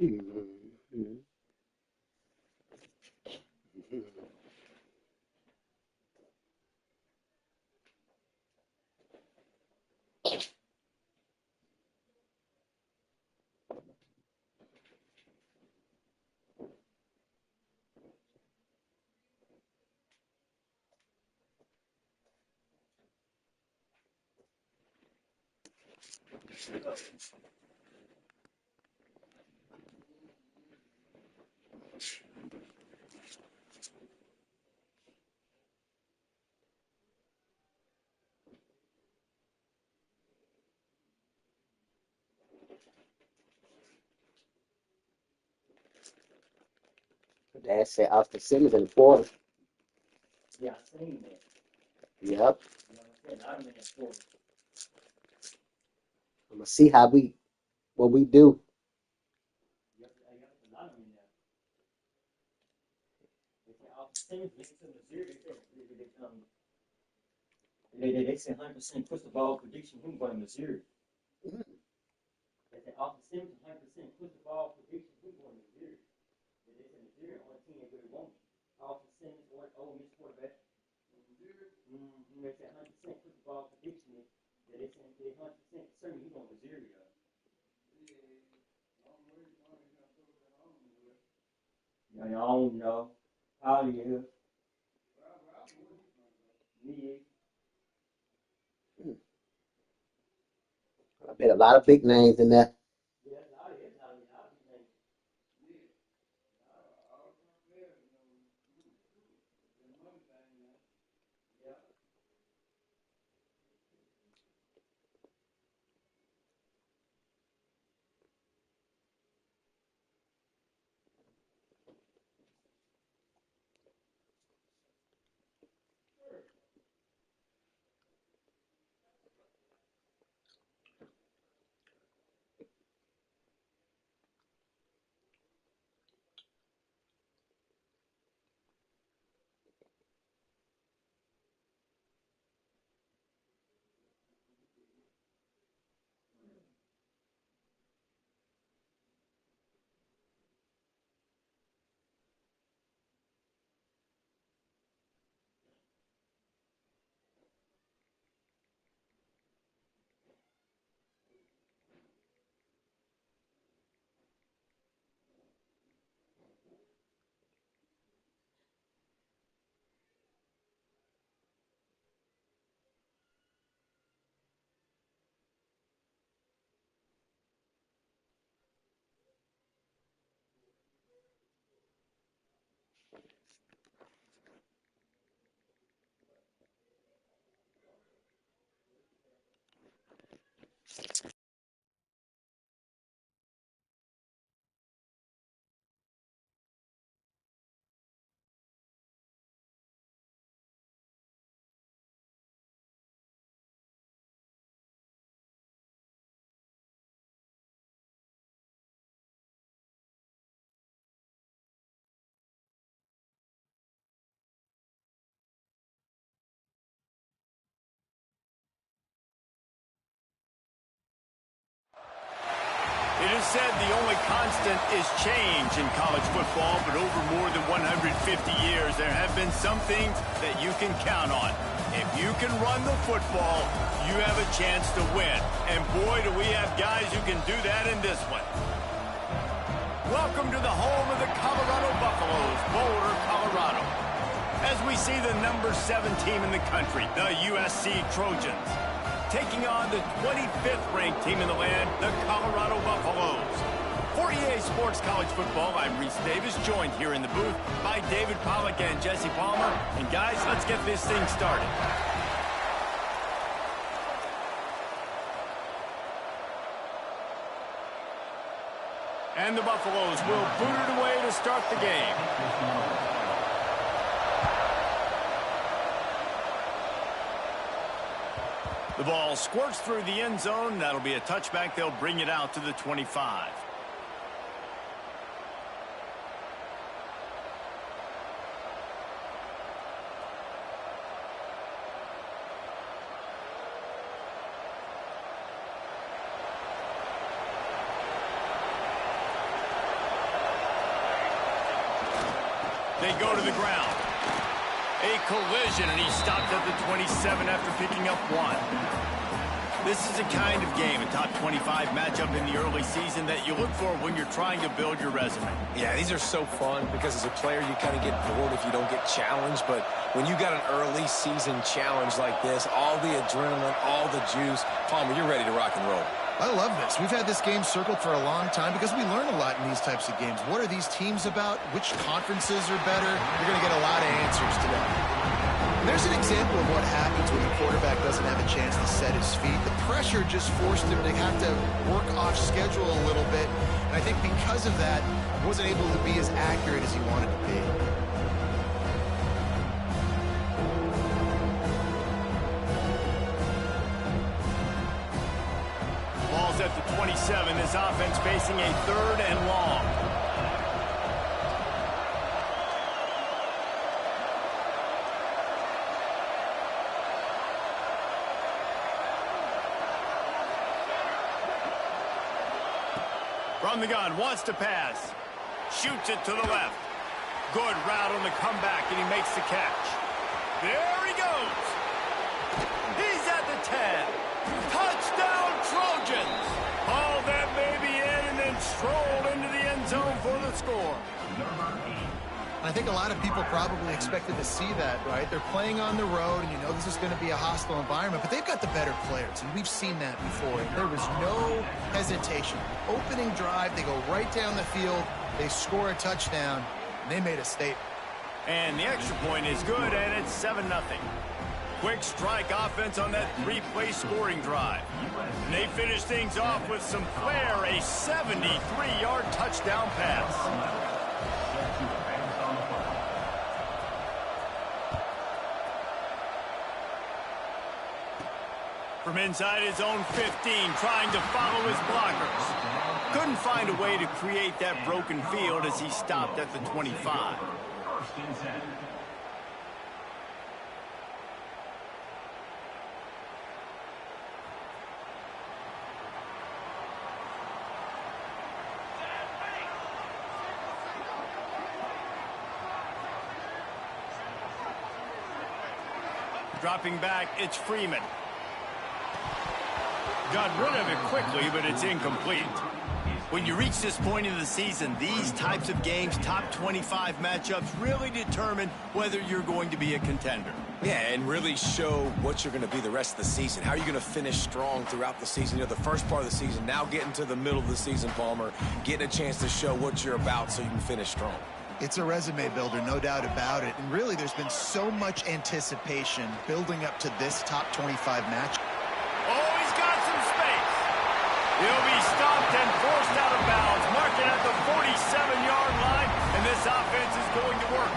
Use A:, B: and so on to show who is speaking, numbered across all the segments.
A: Mhm. Dad said Austin Simmons in the fourth.
B: Yeah, I seen that.
A: Yep.
B: You know what I'm saying? I'm in that fourth.
A: I'm gonna see what we do.
B: I got a lot of them in there. They say Austin Simmons gets to Missouri. They say 100% crystal ball prediction. Who's going to Missouri? They say Austin Simmons 100% crystal ball prediction. Who's going to Missouri? They say Missouri only team that really won't. Austin Simmons or Ole Miss quarterback. They say 100% crystal ball prediction. They say 100% certain he's going to Missouri. I don't know. How do you?
A: I bet a lot of big names in there.
B: Yeah,
C: It is said the only constant is change in college football, but over more than 150 years, there have been some things that you can count on. If you can run the football, you have a chance to win. And boy, do we have guys who can do that in this one. Welcome to the home of the Colorado Buffaloes, Boulder, Colorado. As we see the number 7 team in the country, the USC Trojans, taking on the 25th ranked team in the land, the Colorado Buffaloes. For EA Sports College Football, I'm Reese Davis, joined here in the booth by David Pollack and Jesse Palmer. And guys, let's get this thing started. And the Buffaloes will boot it away to start the game. The ball squirts through the end zone. That'll be a touchback. They'll bring it out to the 25. They go to the ground. A collision, and he stopped at the 27 after picking up 1. This is a kind of game, a top 25 matchup in the early season that you look for when you're trying to build your resume.
D: Yeah, these are so fun because as a player, you kind of get bored if you don't get challenged. But when you got an early season challenge like this, all the adrenaline, all the juice, Palmer, you're ready to rock and roll.
E: I love this. We've had this game circled for a long time because we learn a lot in these types of games. What are these teams about? Which conferences are better? You're going to get a lot of answers today. And there's an example of what happens when the quarterback doesn't have a chance to set his feet. The pressure just forced him to have to work off schedule a little bit. And I think because of that, he wasn't able to be as accurate as he wanted to be.
C: Ball's at the 27. This offense facing a 3rd and long. From the gun, wants to pass. Shoots it to the left. Good route on the comeback, and he makes the catch. There he goes. He's at the 10. Touchdown, Trojans. Haul that baby in and then stroll into the end zone for the score.
E: I think a lot of people probably expected to see that, right? They're playing on the road, and you know this is going to be a hostile environment, but they've got the better players, and we've seen that before. And there was no hesitation. Opening drive, they go right down the field, they score a touchdown, and they made a statement.
C: And the extra point is good, and it's 7-0. Quick strike offense on that 3-play scoring drive. And they finish things off with some flair, a 73-yard touchdown pass. From inside his own 15, trying to follow his blockers. Couldn't find a way to create that broken field as he stopped at the 25. Dropping back, it's Freeman. Got rid of it quickly, but it's incomplete. When you reach this point in the season, these types of games, top 25 matchups, really determine whether you're going to be a contender.
D: Yeah, and really show what you're going to be the rest of the season. How are you going to finish strong throughout the season? You know, the first part of the season, now getting to the middle of the season, Palmer, getting a chance to show what you're about so you can finish strong.
E: It's a resume builder, no doubt about it. And really, there's been so much anticipation building up to this top 25 match.
C: Oh, he's got some space. He'll be stopped and forced out of bounds. Mark it at the 47-yard line, and this offense is going to work.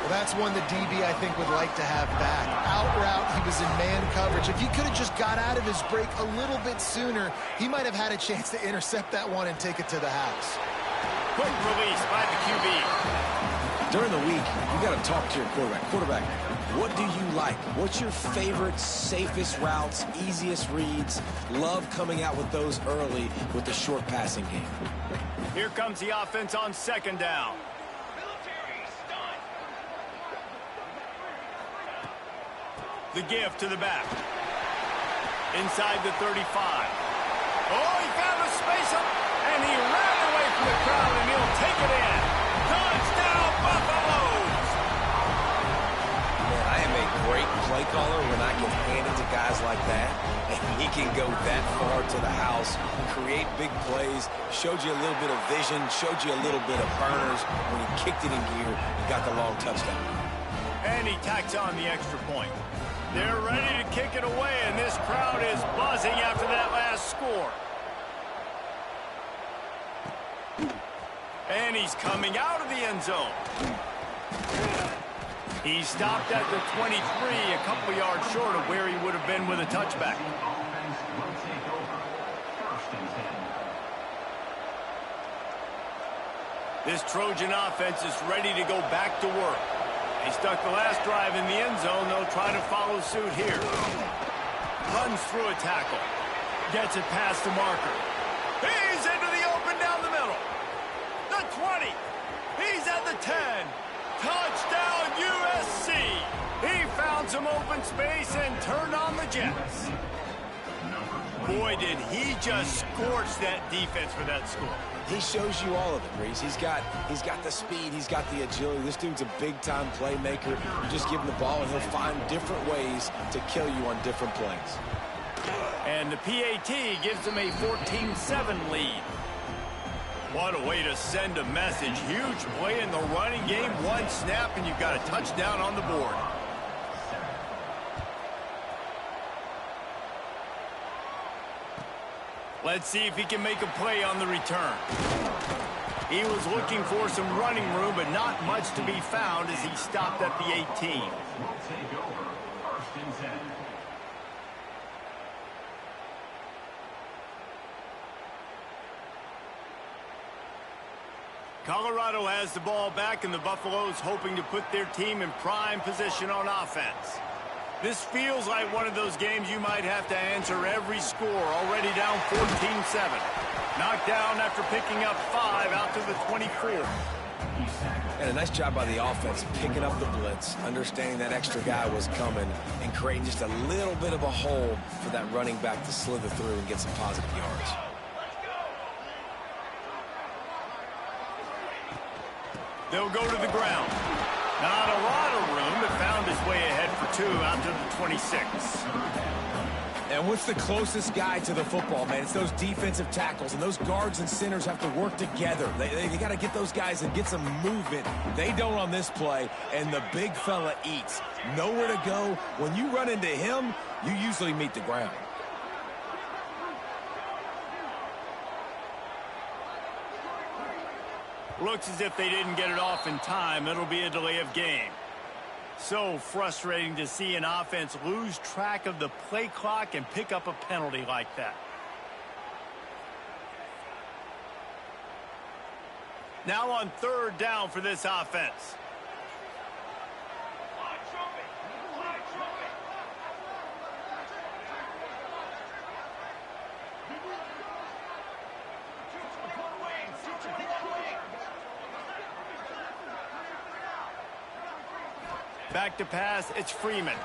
E: Well, that's one the DB, I think, would like to have back. Out route, he was in man coverage. If he could have just got out of his break a little bit sooner, he might have had a chance to intercept that one and take it to the house.
C: Quick release by the QB.
D: During the week, you got to talk to your quarterback. Quarterback, what do you like? What's your favorite, safest routes, easiest reads? Love coming out with those early with the short passing game.
C: Here comes the offense on 2nd down. The give to the back. Inside the 35. Oh, he found a space up, and he ran away from the crowd, and he'll take it in. Touchdown, Buffaloes!
D: Man, I am a great play caller when I can hand it to guys like that, and he can go that far to the house, create big plays, showed you a little bit of vision, showed you a little bit of burners. When he kicked it in gear, he got the long touchdown.
C: And he tacks on the extra point. They're ready to kick it away, and this crowd is buzzing after that last score. And he's coming out of the end zone. He stopped at the 23, a couple yards short of where he would have been with a touchback. This Trojan offense is ready to go back to work. They stuck the last drive in the end zone. They'll try to follow suit here. Runs through a tackle. Gets it past the marker. He's into the open down the middle. The 20. He's at the the 10. Touchdown, USC. He found some open space and turned on the Jets. Boy, did he just scorch that defense for that score.
D: He shows you all of it, Reese. He's got the speed. He's got the agility. This dude's a big-time playmaker. You just give him the ball, and he'll find different ways to kill you on different plays.
C: And the PAT gives them a 14-7 lead. What a way to send a message. Huge play in the running game. One snap, and you've got a touchdown on the board. Let's see if he can make a play on the return. He was looking for some running room, but not much to be found as he stopped at the 18. Colorado has the ball back, and the Buffaloes hoping to put their team in prime position on offense. This feels like one of those games you might have to answer every score. Already down 14-7. Knocked down after picking up 5 out to the 24.
D: And a nice job by the offense picking up the blitz, understanding that extra guy was coming, and creating just a little bit of a hole for that running back to slither through and get some positive yards.
C: They'll go to the ground. Not a lot of room, but found his way ahead for 2 out to the 26.
D: And what's the closest guy to the football, man? It's those defensive tackles, and those guards and centers have to work together. They got to get those guys and get some movement. They don't on this play, and the big fella eats. Nowhere to go. When you run into him, you usually meet the ground.
C: Looks as if they didn't get it off in time. It'll be a delay of game. So frustrating to see an offense lose track of the play clock and pick up a penalty like that. Now on 3rd down for this offense. Back to pass, it's Freeman.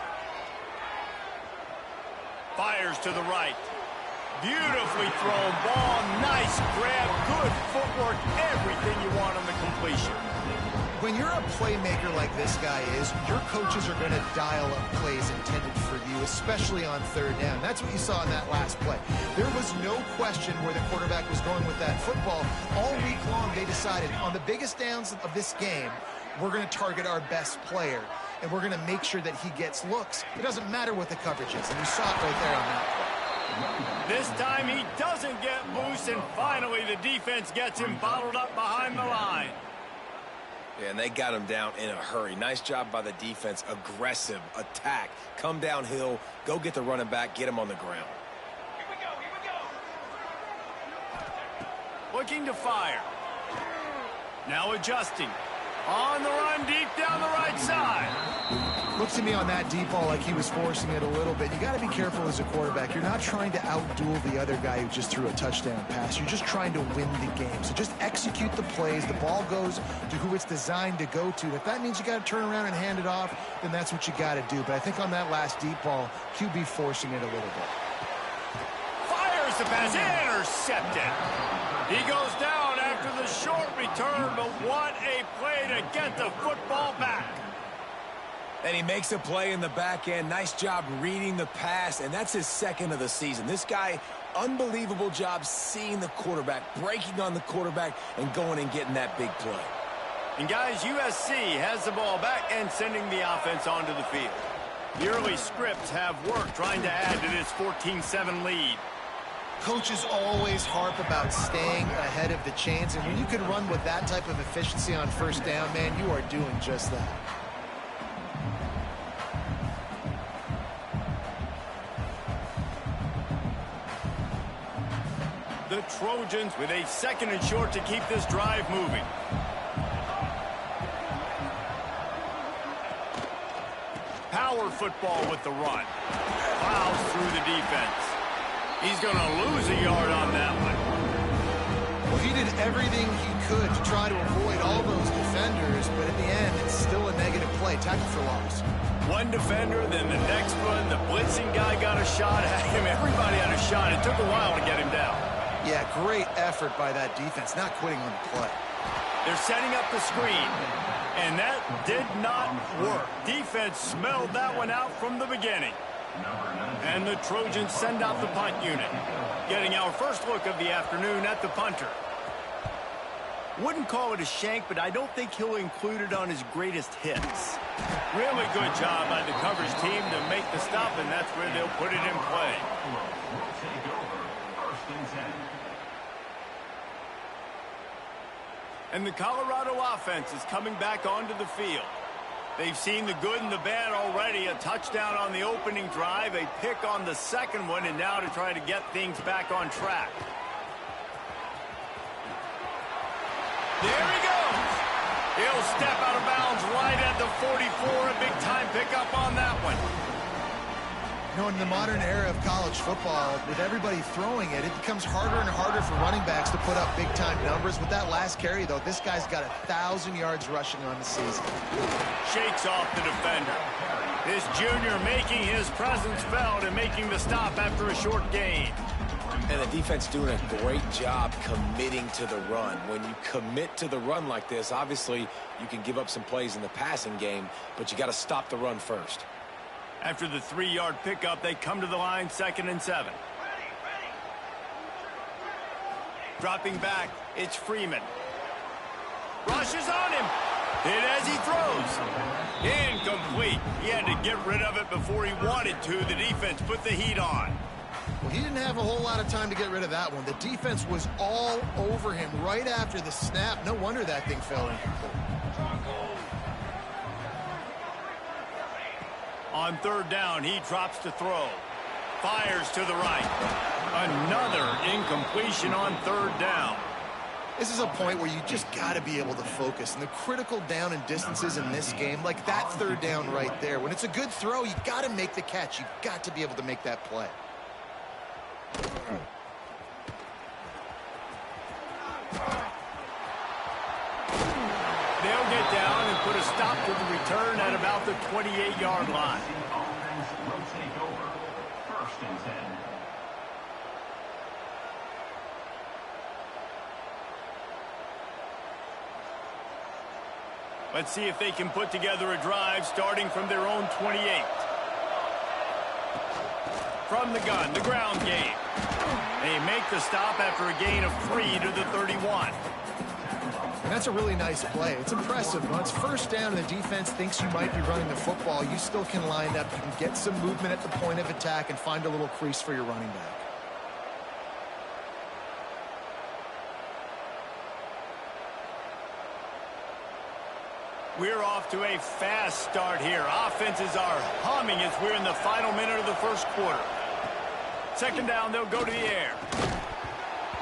C: Fires to the right. Beautifully thrown ball, nice grab, good footwork, everything you want on the completion.
E: When you're a playmaker like this guy is, your coaches are going to dial up plays intended for you, especially on 3rd down. That's what you saw in that last play. There was no question where the quarterback was going with that football. All week long, they decided on the biggest downs of this game, we're going to target our best player, and we're going to make sure that he gets looks. It doesn't matter what the coverage is, and you saw it right there on that play.
C: This time he doesn't get loose, and finally the defense gets him bottled up behind the line.
D: Yeah, and they got him down in a hurry. Nice job by the defense. Aggressive, attack, come downhill, go get the running back, get him on the ground.
C: Here we go. Looking to fire. Now adjusting. On the run, deep down the right side.
E: Looks to me on that deep ball like he was forcing it a little bit. You got to be careful as a quarterback. You're not trying to outduel the other guy who just threw a touchdown pass. You're just trying to win the game. So just execute the plays. The ball goes to who it's designed to go to. If that means you got to turn around and hand it off, then that's what you got to do. But I think on that last deep ball, QB forcing it a little bit.
C: Fires the pass, intercepted. He goes down after the short return, but what a play to get the football back.
D: And he makes a play in the back end. Nice job reading the pass, and that's his 2nd of the season. This guy, unbelievable job seeing the quarterback, breaking on the quarterback, and going and getting that big play.
C: And guys, USC has the ball back and sending the offense onto the field. The early scripts have worked trying to add to this 14-7 lead.
E: Coaches always harp about staying ahead of the chains, and when you can run with that type of efficiency on 1st down, man, you are doing just that.
C: The Trojans with a 2nd and short to keep this drive moving. Power football with the run. Plows through the defense. He's going to lose a yard on that one.
E: Well, he did everything he could to try to avoid all those defenders, but in the end, it's still a negative play. Tackle for loss.
C: One defender, then the next one. The blitzing guy got a shot at him. Everybody had a shot. It took a while to get him down.
E: Yeah, great effort by that defense, not quitting on the play.
C: They're setting up the screen, and that did not work. Defense smelled that one out from the beginning. And the Trojans send out the punt unit, getting our first look of the afternoon at the punter. Wouldn't call it a shank, but I don't think he'll include it on his greatest hits. Really good job by the coverage team to make the stop, and that's where they'll put it in play. And the Colorado offense is coming back onto the field. They've seen the good and the bad already. A touchdown on the opening drive, a pick on the second one, and now to try to get things back on track. There he goes. He'll step out of bounds right at the 44. A big-time pickup on that one.
E: You know, in the modern era of college football, with everybody throwing it, it becomes harder and harder for running backs to put up big-time numbers. With that last carry, though, this guy's got 1,000 yards rushing on the season.
C: Shakes off the defender. This junior making his presence felt and making the stop after a short gain.
D: And the defense doing a great job committing to the run. When you commit to the run like this, obviously you can give up some plays in the passing game, but you got to stop the run first.
C: After the 3-yard pickup, they come to the line, 2nd and 7. Dropping back, it's Freeman. Rushes on him. Hit as he throws. Incomplete. He had to get rid of it before he wanted to. The defense put the heat on.
E: Well, he didn't have a whole lot of time to get rid of that one. The defense was all over him right after the snap. No wonder that thing fell incomplete.
C: On 3rd down, he drops to throw. Fires to the right. Another incompletion on 3rd down.
E: This is a point where you just got to be able to focus. And the critical down and distances in this game, like that 3rd down right there, when it's a good throw, you got to make the catch. You got to be able to make that play.
C: They'll get down and put a stop to the return at about the 28-yard line. Let's see if they can put together a drive starting from their own 28. From the gun, the ground game. They make the stop after a gain of 3 to the 31.
E: And that's a really nice play. It's impressive. When it's 1st down and the defense thinks you might be running the football, you still can line up. You can get some movement at the point of attack and find a little crease for your running back.
C: We're off to a fast start here. Offenses are humming as we're in the final minute of the 1st quarter. 2nd down, they'll go to the air.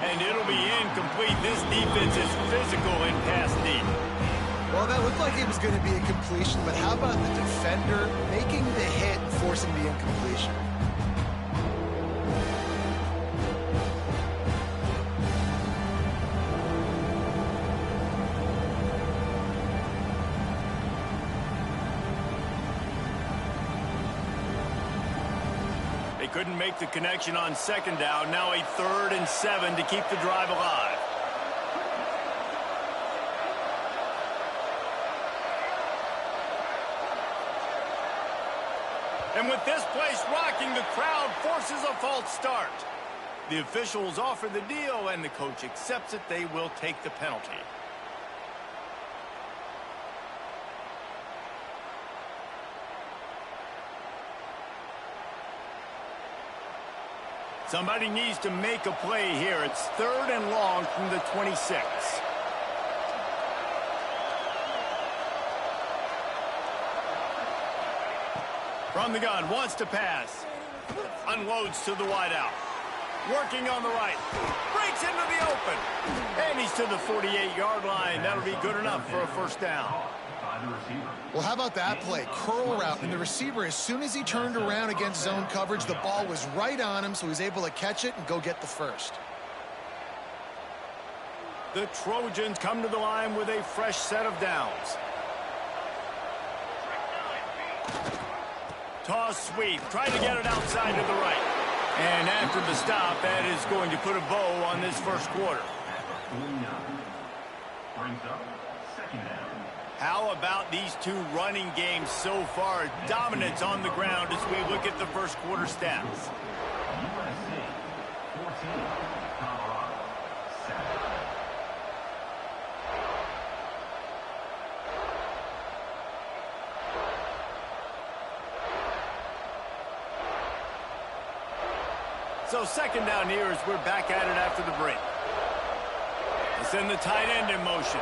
C: And it'll be incomplete. This defense is physical in pass deep.
E: Well, that looked like it was going to be a completion, but how about the defender making the hit and forcing the incompletion?
C: Couldn't make the connection on 2nd down. Now a 3rd and 7 to keep the drive alive. And with this place rocking, the crowd forces a false start. The officials offer the deal, and the coach accepts it. They will take the penalty. Somebody needs to make a play here. It's 3rd and long from the 26. From the gun, wants to pass. Unloads to the wideout. Working on the right. Breaks into the open. And he's to the 48-yard line. That'll be good enough for a 1st down.
E: Well, how about that play? Curl route, and the receiver, as soon as he turned around against zone coverage, the ball was right on him, so he was able to catch it and go get the 1st.
C: The Trojans come to the line with a fresh set of downs. Toss sweep, trying to get it outside to the right. And after the stop, that is going to put a bow on this first quarter. How about these two running games so far? Dominance on the ground as we look at the first quarter stats.
F: USC 14, Colorado 7.
C: So second down here as we're back at it after the break. Let's send the tight end in motion.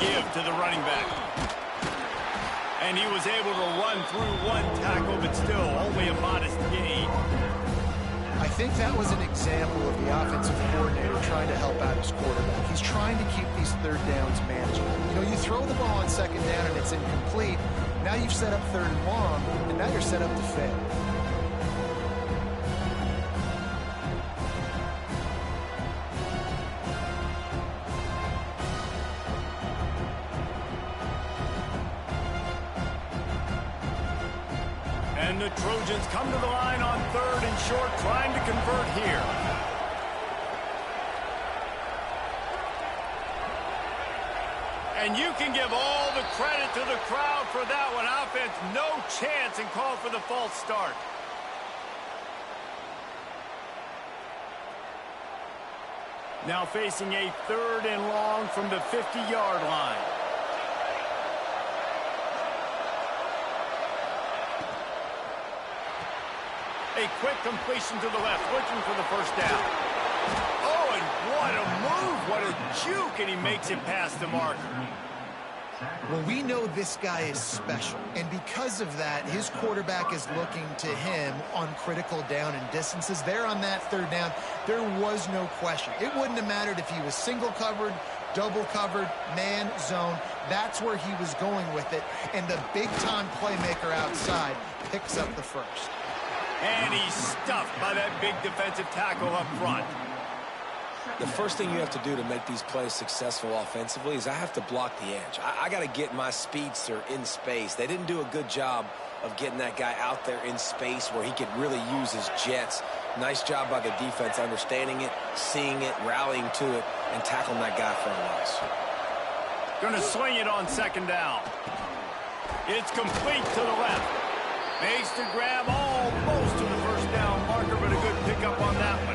C: Give to the running back. And he was able to run through one tackle, but still only a modest gain.
E: I think that was an example of the offensive coordinator trying to help out his quarterback. He's trying to keep these third downs manageable. You know, you throw the ball on second down and it's incomplete. Now you've set up third and long, and now you're set up to fail.
C: And the Trojans come to the line on third and short, trying to convert here. And you can give all the credit to the crowd for that one. Offense, no chance, and call for the false start. Now facing a third and long from the 50-yard line. A quick completion to the left, looking for the first down. Oh, and what a move, what a juke, and he makes it past the marker.
E: Well, we know this guy is special, and because of that, his quarterback is looking to him on critical down and distances. There on that third down, there was no question. It wouldn't have mattered if he was single covered, double covered, man, zone. That's where he was going with it, and the big-time playmaker outside picks up the first.
C: And he's stuffed by that big defensive tackle up front.
D: The first thing you have to do to make these plays successful offensively is I have to block the edge. I got to get my speedster in space. They didn't do a good job of getting that guy out there in space where he could really use his jets. Nice job by the defense understanding it, seeing it, rallying to it, and tackling that guy for a loss.
C: Going to swing it on second down. It's complete to the left. Makes the grab almost to the first down marker, but a good pickup on that one.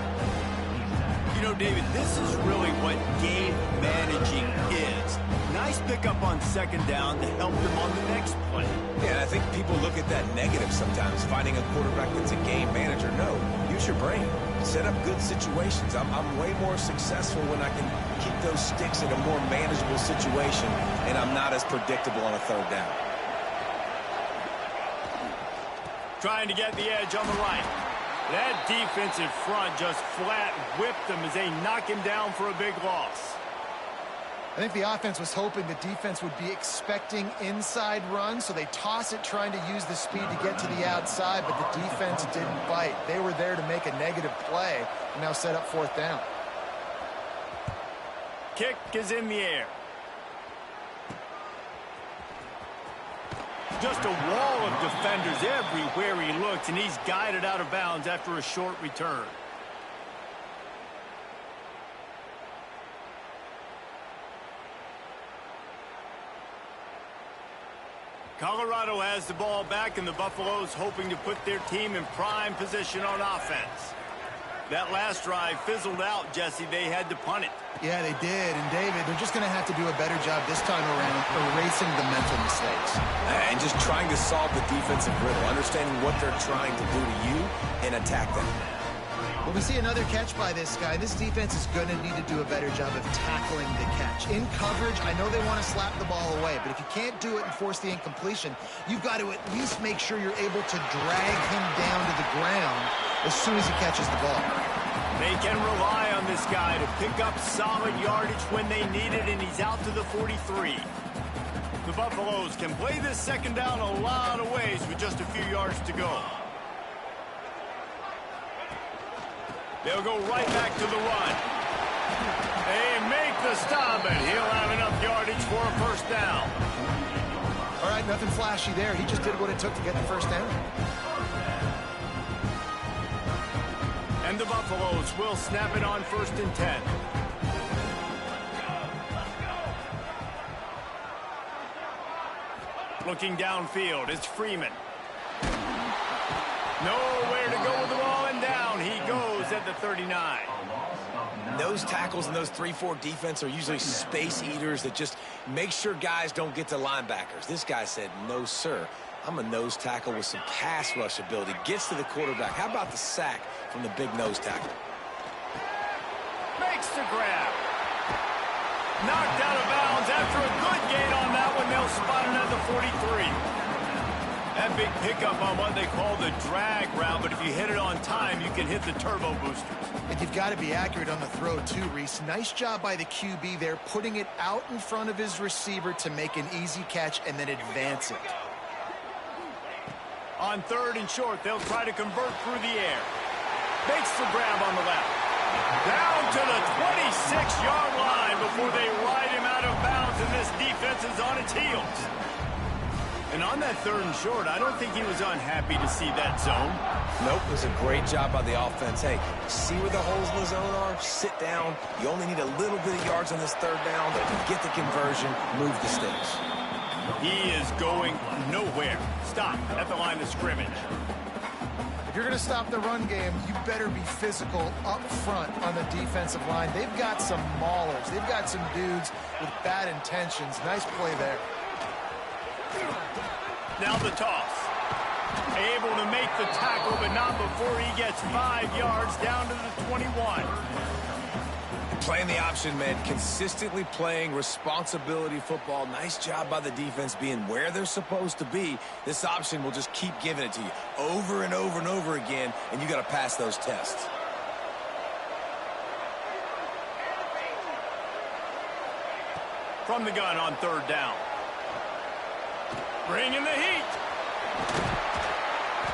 C: You know, David, this is really what game managing is. Nice pickup on second down to help them on the next play.
D: Yeah, I think people look at that negative sometimes, finding a quarterback that's a game manager. No, use your brain. Set up good situations. I'm way more successful when I can keep those sticks in a more manageable situation, and I'm not as predictable on a third down.
C: Trying to get the edge on the right. That defensive front just flat whipped them as they knock him down for a big loss.
E: I think the offense was hoping the defense would be expecting inside runs, so they toss it trying to use the speed to get to the outside, but the defense didn't bite. They were there to make a negative play and now set up fourth down.
C: Kick is in the air. Just a wall of defenders everywhere he looks, and he's guided out of bounds after a short return. Colorado has the ball back, and the Buffaloes hoping to put their team in prime position on offense. That last drive fizzled out, Jesse. They had to punt it.
E: Yeah, they did. And, David, they're just going to have to do a better job this time around erasing the mental mistakes.
D: And just trying to solve the defensive riddle, understanding what they're trying to do to you and attack them.
E: Well, we see another catch by this guy. This defense is going to need to do a better job of tackling the catch. In coverage, I know they want to slap the ball away, but if you can't do it and force the incompletion, you've got to at least make sure you're able to drag him down to the ground as soon as he catches the ball.
C: They can rely on this guy to pick up solid yardage when they need it, and he's out to the 43. The Buffaloes can play this second down a lot of ways with just a few yards to go. They'll go right back to the run. They make the stop, and he'll have enough yardage for a first down.
E: All right, nothing flashy there. He just did what it took to get the first down.
C: And the Buffaloes will snap it on 1st and 10. Looking downfield, it's Freeman. Nowhere to go with the ball, and down he goes at the 39.
D: Nose tackles in those 3-4 defense are usually space eaters that just make sure guys don't get to linebackers. This guy said, no, sir. I'm a nose tackle with some pass rush ability. Gets to the quarterback. How about the sack from the big nose tackle?
C: Makes the grab. Knocked out of bounds after a good gain on that one. They'll spot it at the 43. That big pickup on what they call the drag route, but if you hit it on time, you can hit the turbo boosters.
E: And you've got to be accurate on the throw too, Reese. Nice job by the QB there, putting it out in front of his receiver to make an easy catch and then advance it.
C: On 3rd and short, they'll try to convert through the air. Makes the grab on the left. Down to the 26-yard line before they ride him out of bounds, and this defense is on its heels. And on that 3rd and short, I don't think he was unhappy to see that zone.
D: Nope, it was a great job by the offense. Hey, see where the holes in the zone are? Sit down. You only need a little bit of yards on this 3rd down. Get the conversion, move the sticks.
C: He is going nowhere. Stop at the line of scrimmage.
E: If you're going to stop the run game, you better be physical up front on the defensive line. They've got some maulers. They've got some dudes with bad intentions. Nice play there.
C: Now the toss. Able to make the tackle, but not before he gets 5 yards down to the 21.
D: Playing the option meant consistently playing responsibility football. Nice job by the defense being where they're supposed to be. This option will just keep giving it to you over and over and over again, and you got to pass those tests.
C: From the gun on 3rd down. Bringing the heat.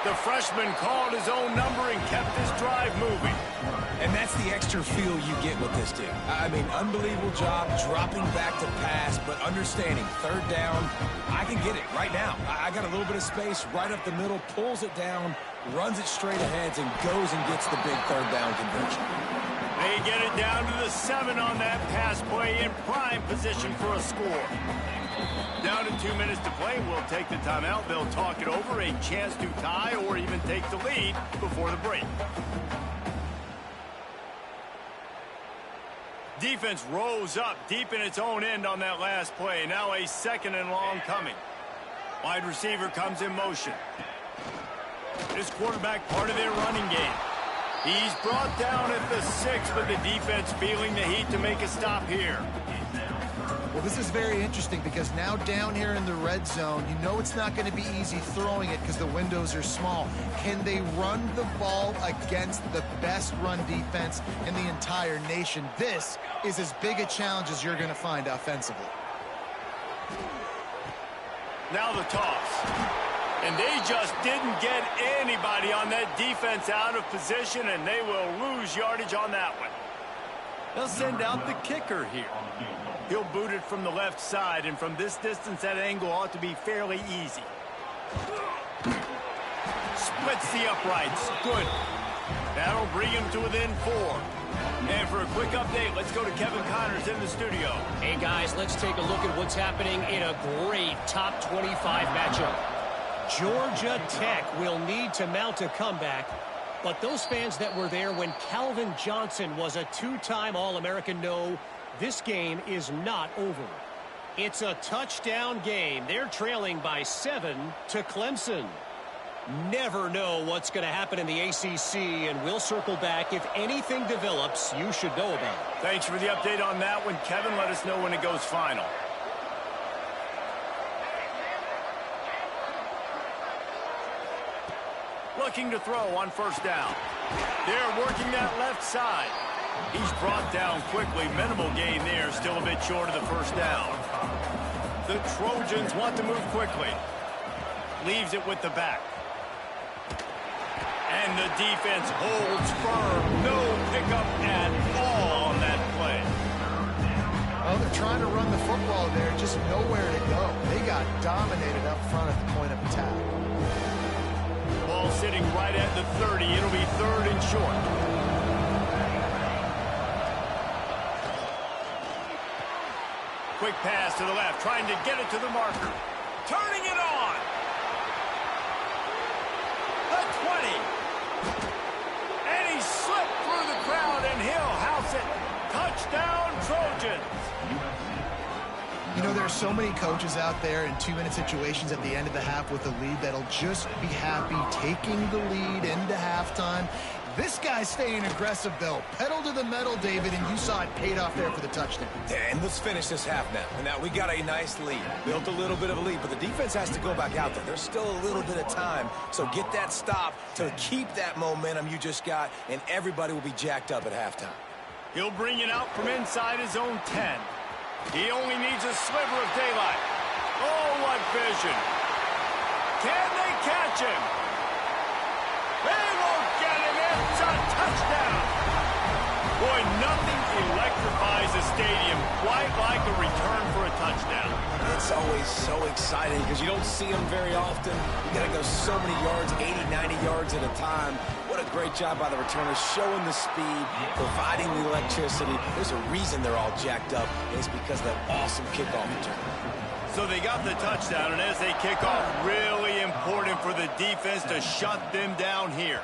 C: The freshman called his own number and kept this drive moving.
D: And that's the extra feel you get with this dude. I mean, unbelievable job dropping back to pass, but understanding 3rd down, I can get it right now. I got a little bit of space right up the middle, pulls it down, runs it straight ahead, and goes and gets the big 3rd down conversion.
C: They get it down to the 7 on that pass play in prime position for a score. Down to 2 minutes to play. We'll take the timeout. They'll talk it over. A chance to tie or even take the lead before the break. Defense rose up deep in its own end on that last play. Now a 2nd and long coming. Wide receiver comes in motion. This quarterback part of their running game. He's brought down at the 6, but the defense feeling the heat to make a stop here.
E: Well, this is very interesting because now down here in the red zone, you know it's not going to be easy throwing it because the windows are small. Can they run the ball against the best run defense in the entire nation? This is as big a challenge as you're going to find offensively.
C: Now the toss. And they just didn't get anybody on that defense out of position, and they will lose yardage on that one. They'll send out the kicker here. He'll boot it from the left side, and from this distance, that angle ought to be fairly easy. Splits the uprights. Good. That'll bring him to within 4. And for a quick update, let's go to Kevin Connors in the studio.
G: Hey, guys, let's take a look at what's happening in a great top 25 matchup. Georgia Tech will need to mount a comeback, but those fans that were there when Calvin Johnson was a 2-time All-American know this game is not over. It's a touchdown game. They're trailing by 7 to Clemson. Never know what's going to happen in the ACC, and we'll circle back if anything develops you should know about.
C: Thanks for the update on that one, Kevin. Let us know when it goes final. Looking to throw on 1st down. They're working that left side. He's brought down quickly. Minimal gain there. Still a bit short of the 1st down. The Trojans want to move quickly. Leaves it with the back. And And the defense holds firm. No pickup at all on that play.
E: Well, they're trying to run the football there, just nowhere to go. They got dominated up front at the point of attack.
C: Ball sitting right at the 30. It'll be 3rd and short. Quick pass to the left, trying to get it to the marker. Turning it on. The 20. And he slipped through the crowd, and he'll house it. Touchdown, Trojans.
E: You know, there are so many coaches out there in 2-minute situations at the end of the half with a lead that'll just be happy taking the lead into halftime. This guy's staying aggressive, though. Pedal to the metal, David, and you saw it paid off there for the touchdown.
D: And let's finish this half now. Now, we got a nice lead. Built a little bit of a lead, but the defense has to go back out there. There's still a little bit of time, so get that stop to keep that momentum you just got, and everybody will be jacked up at halftime.
C: He'll bring it out from inside his own 10. He only needs a sliver of daylight. Oh, what vision. Can they catch him? They won't get him. It's a touchdown. Boy, nothing electrifies a stadium quite like a return for a touchdown.
D: It's always so exciting because you don't see them very often. You got to go so many yards, 80, 90 yards at a time. What a great job by the returners, showing the speed, providing the electricity. There's a reason they're all jacked up, and it's because of that awesome kickoff return.
C: So they got the touchdown, and as they kick off, really important for the defense to shut them down here.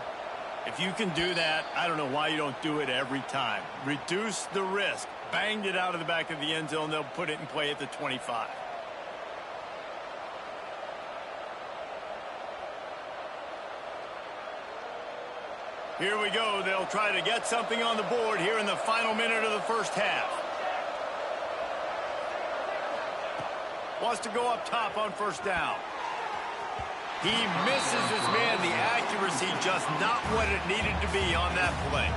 C: If you can do that, I don't know why you don't do it every time. Reduce the risk. Banged it out of the back of the end zone. They'll put it in play at the 25. Here we go. They'll try to get something on the board here in the final minute of the first half. Wants to go up top on first down. He misses his man. The accuracy just not what it needed to be on that play.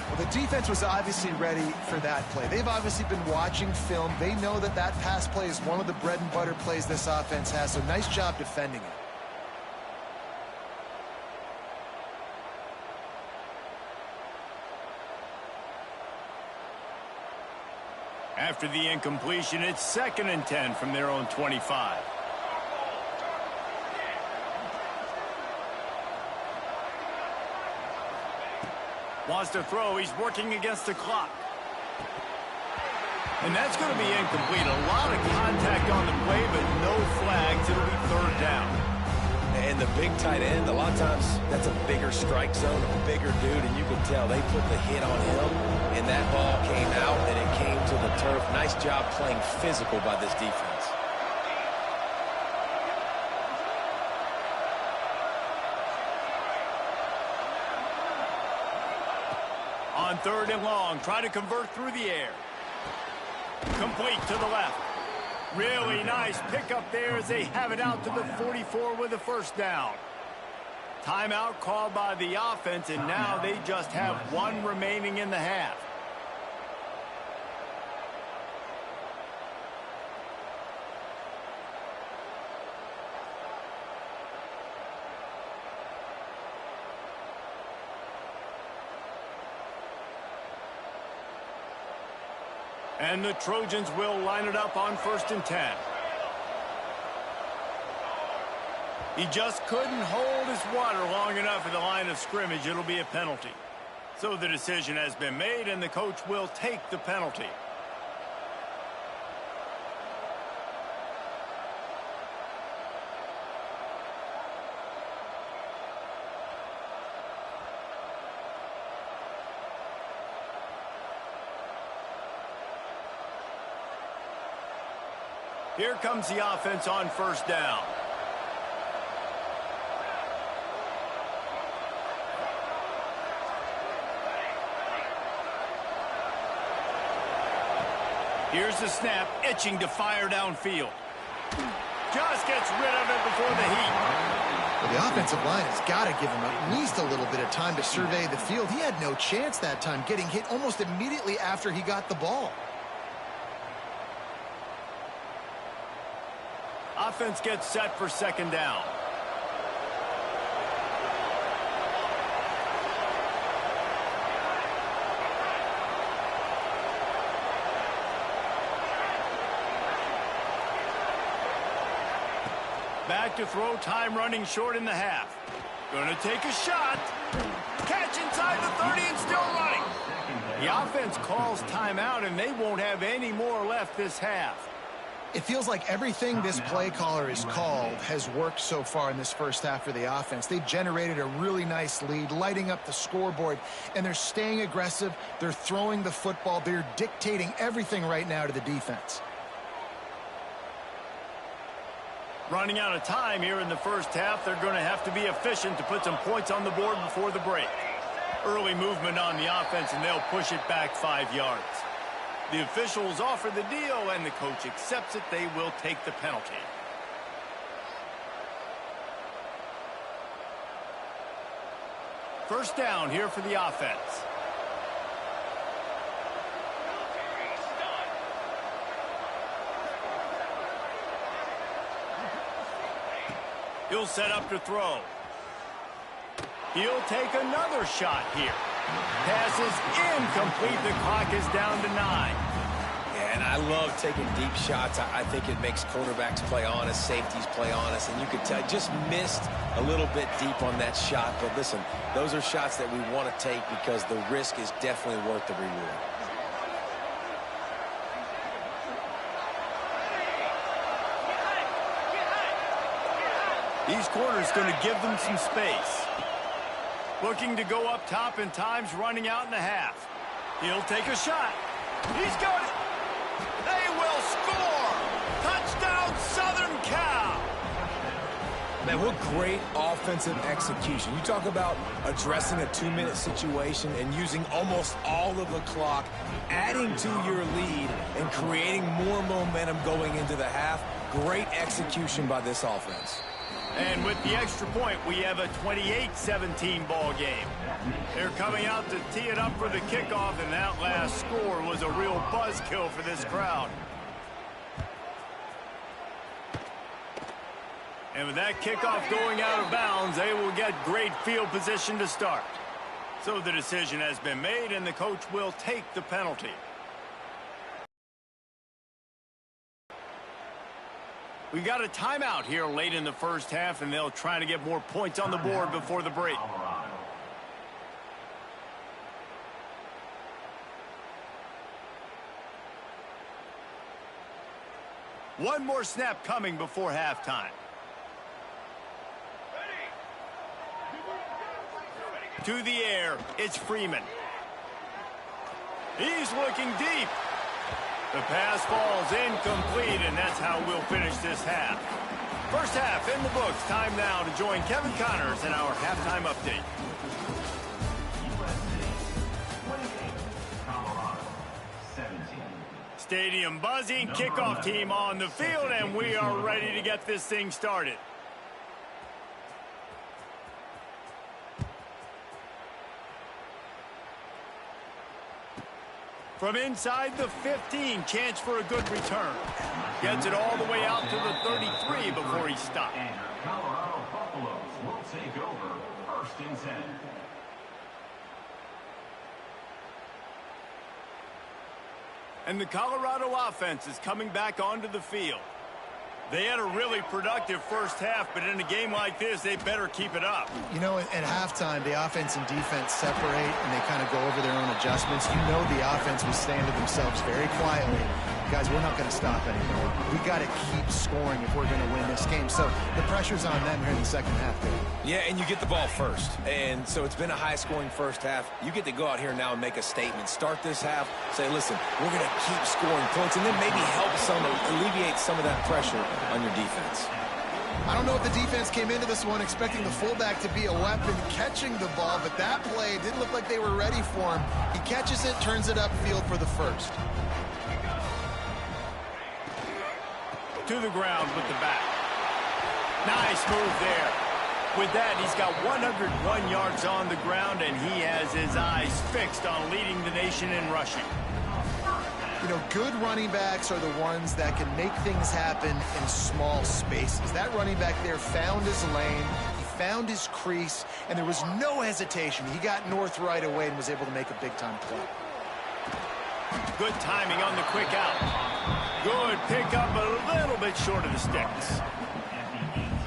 E: Well, the defense was obviously ready for that play. They've obviously been watching film. They know that that pass play is one of the bread and butter plays this offense has, so nice job defending it.
C: After the incompletion, it's 2nd and 10 from their own 25. Wants to throw. He's working against the clock. And that's going to be incomplete. A lot of contact on the play, but no flags. It'll be 3rd down.
D: And the big tight end, a lot of times that's a bigger strike zone, a bigger dude, and you can tell they put the hit on him, and that ball came out, and it came to the turf. Nice job playing physical by this defense.
C: On 3rd and long, try to convert through the air. Complete to the left. Really nice pickup there as they have it out to the 44 with a 1st down. Timeout called by the offense, and now they just have 1 remaining in the half. And the Trojans will line it up on 1st and 10. He just couldn't hold his water long enough at the line of scrimmage. It'll be a penalty. So the decision has been made, and the coach will take the penalty. Here comes the offense on 1st down. Here's the snap, itching to fire downfield. Just gets rid of it before the heat.
E: Well, the offensive line has got to give him at least a little bit of time to survey the field. He had no chance that time, getting hit almost immediately after he got the ball.
C: Offense gets set for 2nd down. Back to throw, time running short in the half. Gonna take a shot. Catch inside the 30 and still running. The offense calls timeout, and they won't have any more left this half.
E: It feels like everything this play caller has called has worked so far in this first half for the offense. They've generated a really nice lead, lighting up the scoreboard, and they're staying aggressive. They're throwing the football. They're dictating everything right now to the defense.
C: Running out of time here in the first half, they're going to have to be efficient to put some points on the board before the break. Early movement on the offense, and they'll push it back 5 yards. The officials offer the deal, and the coach accepts it. They will take the penalty. First down here for the offense. He'll set up to throw. He'll take another shot here. Pass is incomplete. The clock is down to 9.
D: Yeah, and I love taking deep shots. I think it makes quarterbacks play honest, safeties play honest, and you could tell just missed a little bit deep on that shot. But listen, those are shots that we want to take because the risk is definitely worth the reward.
C: These corners going to give them some space. Looking to go up top, and time's running out in the half. He'll take a shot. He's got it. They will score. Touchdown, Southern Cal.
D: Man, what great offensive execution. You talk about addressing a 2-minute situation and using almost all of the clock, adding to your lead, and creating more momentum going into the half. Great execution by this offense.
C: And with the extra point, we have a 28-17 ball game. They're coming out to tee it up for the kickoff, and that last score was a real buzzkill for this crowd. And with that kickoff going out of bounds, they will get great field position to start. So the decision has been made, and the coach will take the penalty. We got a timeout here late in the first half, and they'll try to get more points on the board before the break. One more snap coming before halftime. To the air, it's Freeman. He's looking deep. The pass falls incomplete, and that's how we'll finish this half. First half in the books. Time now to join Kevin Connors in our halftime update.
F: USC 28, Colorado 17.
C: Stadium buzzing, kickoff team on the field, and we are ready to get this thing started. From inside the 15, chance for a good return. Gets it all the way out to the 33 before he stopped.
F: And your Colorado Buffaloes will take over 1st and 10.
C: And the Colorado offense is coming back onto the field. They had a really productive first half, but in a game like this, they better keep it up.
E: You know, at halftime, the offense and defense separate, and they kind of go over their own adjustments. You know the offense was saying to themselves very quietly, guys, we're not going to stop anymore. We got to keep scoring if we're going to win this game. So the pressure's on them here in the second half.
D: Yeah, and you get the ball first. And so it's been a high-scoring first half. You get to go out here now and make a statement. Start this half, say, listen, we're going to keep scoring points, and then maybe help alleviate some of that pressure on your defense.
E: I don't know if the defense came into this one expecting the fullback to be a weapon catching the ball, but that play didn't look like they were ready for him. He catches it, turns it upfield for the first.
C: To the ground with the back. Nice move there. With that, he's got 101 yards on the ground, and he has his eyes fixed on leading the nation in rushing.
E: You know, good running backs are the ones that can make things happen in small spaces. That running back there found his lane, he found his crease, and there was no hesitation. He got north right away and was able to make a big-time play.
C: Good timing on the quick out. Good pickup, a little bit short of the sticks.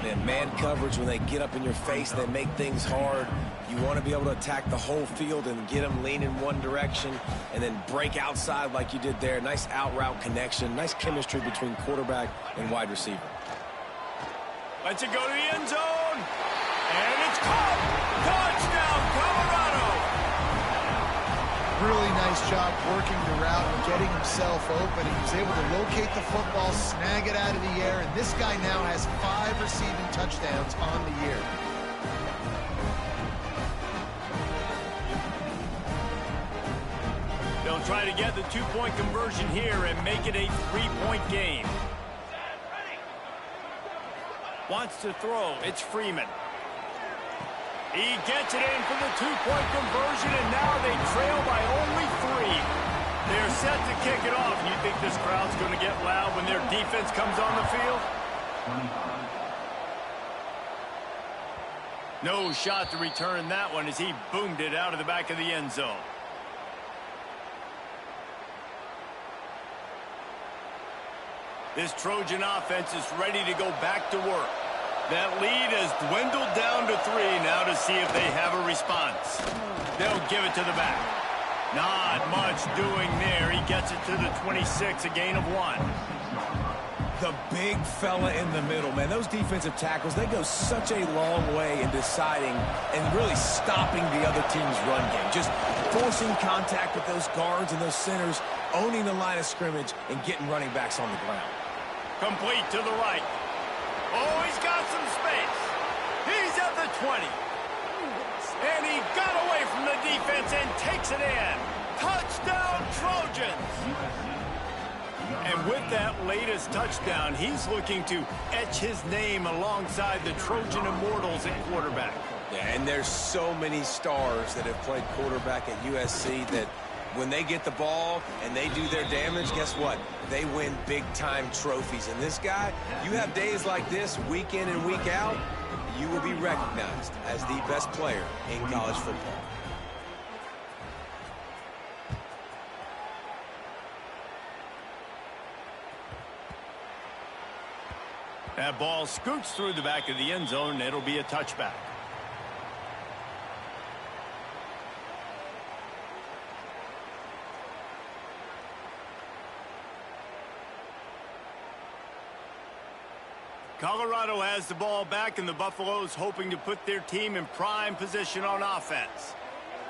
D: Man, man coverage, when they get up in your face, they make things hard. You want to be able to attack the whole field and get them lean in one direction and then break outside like you did there. Nice out route connection, nice chemistry between quarterback and wide receiver.
C: Lets it go to the end zone. And it's caught. Touchdown, Colorado.
E: Really nice job working the route and getting himself open. He was able to locate the football, snag it out of the air, and this guy now has 5 receiving touchdowns on the year.
C: They'll try to get the 2-point conversion here and make it a 3-point game. Wants to throw. It's Freeman. He gets it in for the 2-point conversion, and now they trail by only 3. They're set to kick it off. You think this crowd's going to get loud when their defense comes on the field? No shot to return that one as he boomed it out of the back of the end zone. This Trojan offense is ready to go back to work. That lead has dwindled down to 3 now to see if they have a response. They'll give it to the back. Not much doing there. He gets it to the 26, a gain of 1.
D: The big fella in the middle, man. Those defensive tackles, they go such a long way in deciding and really stopping the other team's run game. Just forcing contact with those guards and those centers, owning the line of scrimmage, and getting running backs on the ground.
C: Complete to the right. Oh, he's got some space. He's at the 20. And he got away from the defense and takes it in. Touchdown, Trojans. And with that latest touchdown, he's looking to etch his name alongside the Trojan Immortals at quarterback.
D: Yeah, and there's so many stars that have played quarterback at USC that when they get the ball and they do their damage, guess what? They win big-time trophies. And this guy, you have days like this, week in and week out, you will be recognized as the best player in college football.
C: That ball scoots through the back of the end zone, and it'll be a touchback. Colorado has the ball back, and the Buffaloes hoping to put their team in prime position on offense.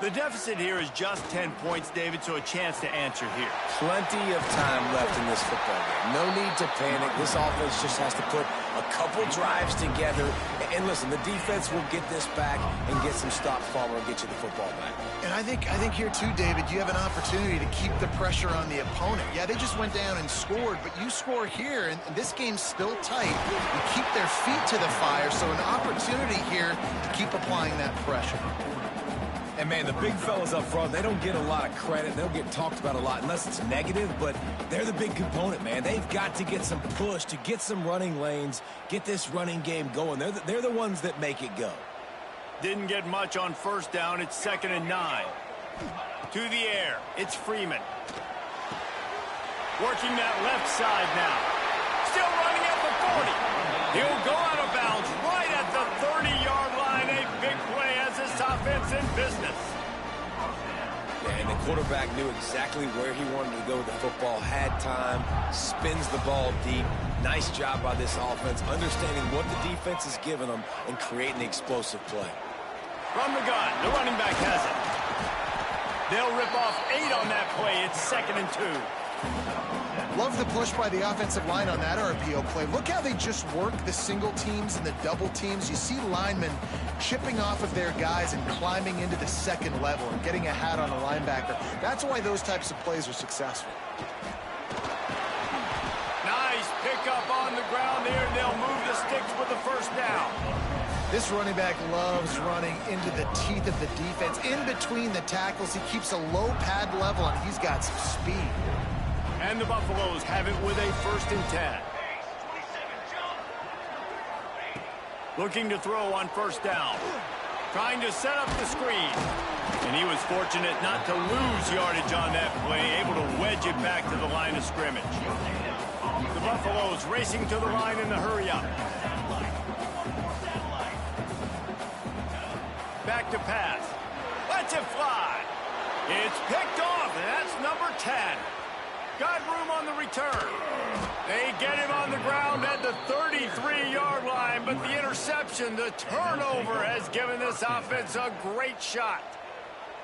C: The deficit here is just 10 points, David, so a chance to answer here.
D: Plenty of time left in this football game. No need to panic. This offense just has to put a couple drives together. And listen, the defense will get this back and get some stops, Palmer, and get you the football back.
E: And I think here too, David, you have an opportunity to keep the pressure on the opponent. Yeah, they just went down and scored, but you score here, and this game's still tight. You keep their feet to the fire, so an opportunity here to keep applying that pressure.
D: And, man, the big fellas up front, they don't get a lot of credit. They don't get talked about a lot unless it's negative, but they're the big component, man. They've got to get some push, to get some running lanes, get this running game going. They're the ones that make it go.
C: Didn't get much on first down. It's 2nd and 9. To the air. It's Freeman. Working that left side now. Still running at the 40. He'll go out of bounds right at the 30-yard line. A big play as this offense in business.
D: Yeah, and the quarterback knew exactly where he wanted to go with the football, had time, spins the ball deep. Nice job by this offense, understanding what the defense is giving them and creating the explosive play.
C: From the gun, the running back has it. They'll rip off 8 on that play. It's 2nd and 2.
E: Love the push by the offensive line on that RPO play. Look how they just work the single teams and the double teams. You see linemen chipping off of their guys and climbing into the second level and getting a hat on a linebacker. That's why those types of plays are successful.
C: Nice pickup on the ground there. They'll move the sticks with the first down.
E: This running back loves running into the teeth of the defense. In between the tackles, he keeps a low pad level, and he's got some speed.
C: And the Buffaloes have it with a 1st and 10. Looking to throw on first down. Trying to set up the screen. And he was fortunate not to lose yardage on that play, able to wedge it back to the line of scrimmage. The Buffaloes racing to the line in the hurry up. back to pass. Lets it fly. It's picked off, and that's number 10. Got room on the return. They get him on the ground at the 33-yard line, but the interception, the turnover, has given this offense a great shot.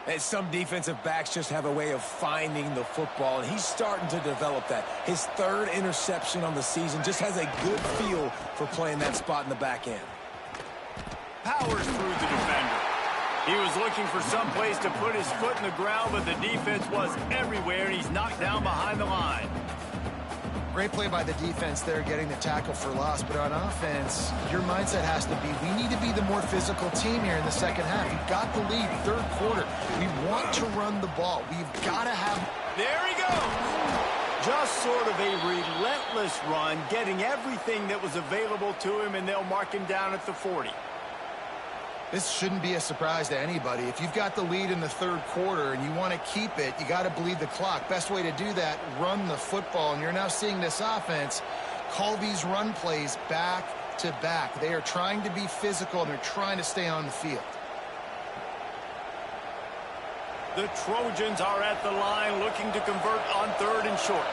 D: And some defensive backs just have a way of finding the football, and he's starting to develop that. His third interception on the season, just has a good feel for playing that spot in the back end.
C: Powers through the defender. He was looking for some place to put his foot in the ground, but the defense was everywhere, and he's knocked down behind the line.
E: Great play by the defense there, getting the tackle for loss. But on offense, your mindset has to be, we need to be the more physical team here in the second half. You've got the lead, third quarter. We want to run the ball. We've got to have...
C: There he goes. Just sort of a relentless run, getting everything that was available to him, and they'll mark him down at the 40.
E: This shouldn't be a surprise to anybody. If you've got the lead in the third quarter and you want to keep it, you got to bleed the clock. Best way to do that, run the football. And you're now seeing this offense call these run plays back to back. They are trying to be physical, and they're trying to stay on the field.
C: The Trojans are at the line looking to convert on third and short.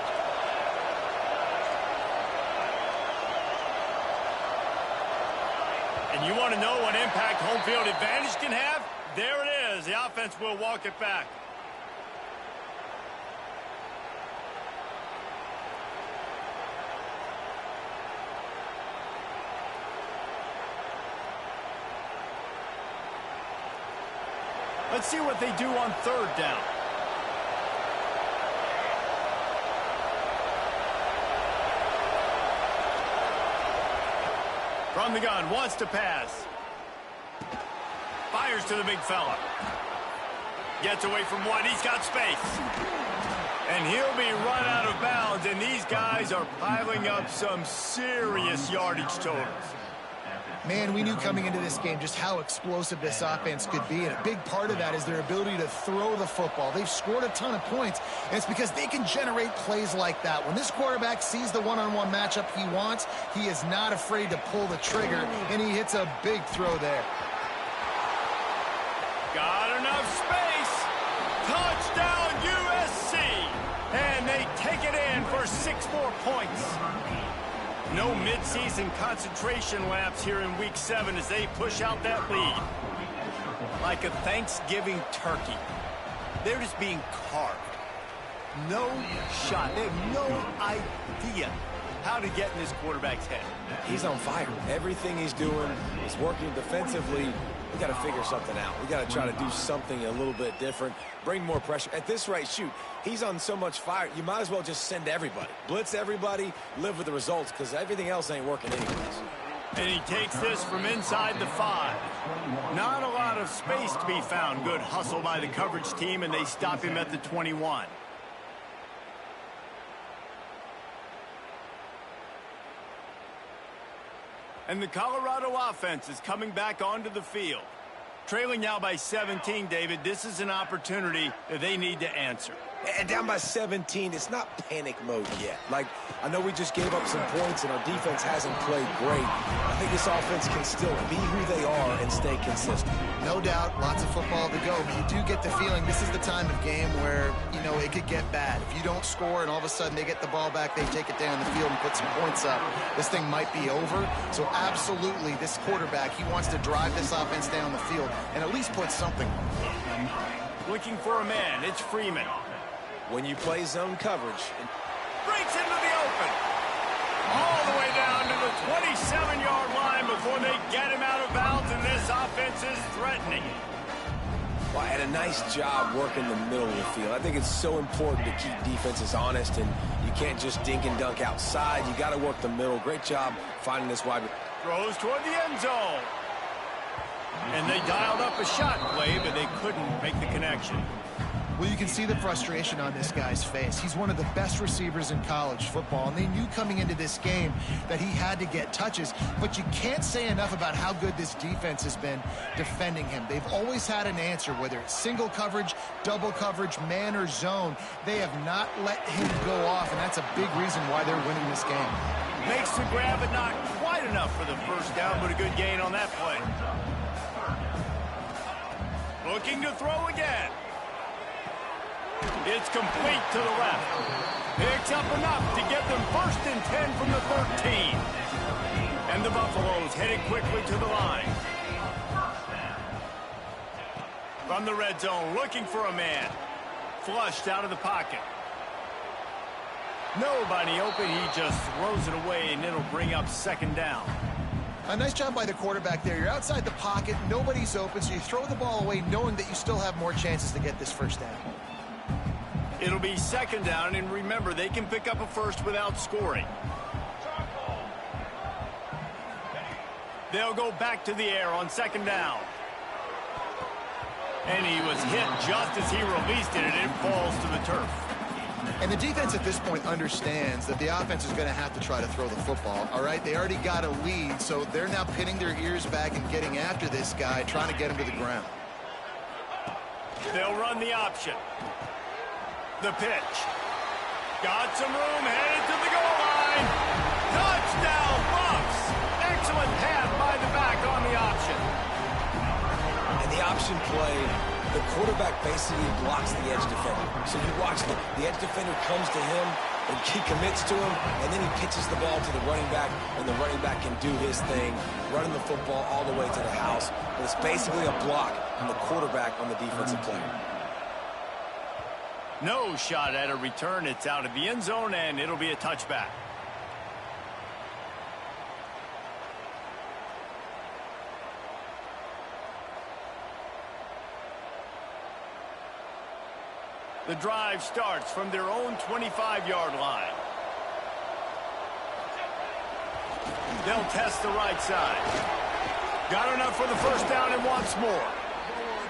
C: And you want to know what impact home field advantage can have? There it is. The offense will walk it back. Let's see what they do on third down. From the gun, wants to pass. Fires to the big fella. Gets away from one. He's got space. And he'll be run out of bounds, and these guys are piling up some serious yardage totals.
E: Man, we knew coming into this game just how explosive this offense could be, and a big part of that is their ability to throw the football. They've scored a ton of points, and it's because they can generate plays like that. When this quarterback sees the one-on-one matchup he wants, he is not afraid to pull the trigger, and he hits a big throw there.
C: Got enough space. Touchdown USC. And they take it in for 6 more points. No midseason concentration laps here in Week 7 as they push out that lead. Like a Thanksgiving turkey. They're just being carved. No shot. They have no idea how to get in this quarterback's head.
D: He's on fire. Everything he's doing is working defensively. We got to figure something out. We got to try to do something a little bit different. Bring more pressure. At this rate, shoot, he's on so much fire, you might as well just send everybody. Blitz everybody, live with the results, because everything else ain't working anyways.
C: And he takes this from inside the 5. Not a lot of space to be found. Good hustle by the coverage team, and they stop him at the 21. And the Colorado offense is coming back onto the field. Trailing now by 17, David, this is an opportunity that they need to answer.
D: And down by 17, it's not panic mode yet. Like, I know we just gave up some points and our defense hasn't played great. I think this offense can still be who they are and stay consistent.
E: No doubt, lots of football to go, but you do get the feeling this is the time of game where, you know, it could get bad. If you don't score and all of a sudden they get the ball back, they take it down the field and put some points up, this thing might be over. So absolutely, this quarterback, he wants to drive this offense down the field and at least put something on.
C: Looking for a man, it's Freeman.
D: When you play zone coverage,
C: Breaks into the open. All the way down to the 27-yard line before they get him out of bounds, and this offense is threatening.
D: well, had a nice job working the middle of the field. I think it's so important to keep defenses honest, and you can't just dink and dunk outside. You got to work the middle. Great job finding this wide.
C: Throws toward the end zone. And they dialed up a shot play, but they couldn't make the connection.
E: Well, you can see the frustration on this guy's face. He's one of the best receivers in college football, and they knew coming into this game that he had to get touches, but you can't say enough about how good this defense has been defending him. They've always had an answer, whether it's single coverage, double coverage, man or zone. They have not let him go off, and that's a big reason why they're winning this game.
C: Makes the grab, but not quite enough for the first down, but a good gain on that play. Looking to throw again. It's complete to the left. Picks up enough to get them 1st and 10 from the 13. And the Buffaloes headed quickly to the line. From the red zone, looking for a man. Flushed out of the pocket. Nobody open. He just throws it away, and it'll bring up 2nd down.
E: A nice job by the quarterback there. You're outside the pocket. Nobody's open, so you throw the ball away knowing that you still have more chances to get this 1st down.
C: It'll be 2nd down, and remember, they can pick up a 1st without scoring. They'll go back to the air on 2nd down. And he was hit just as he released it, and it falls to the turf.
E: And the defense at this point understands that the offense is going to have to try to throw the football, all right? They already got a lead, so they're now pinning their ears back and getting after this guy, trying to get him to the ground.
C: They'll run the option. The pitch. Got some room, headed to the goal line. Touchdown, Buffs! Excellent pass by the back on the option.
D: And the option play, the quarterback basically blocks the edge defender. So you watch the edge defender comes to him, and he commits to him, and then he pitches the ball to the running back, and the running back can do his thing, running the football all the way to the house. But it's basically a block from the quarterback on the defensive player.
C: No shot at a return. It's out of the end zone, and it'll be a touchback. The drive starts from their own 25-yard line. They'll test the right side. Got enough for the 1st down and wants more.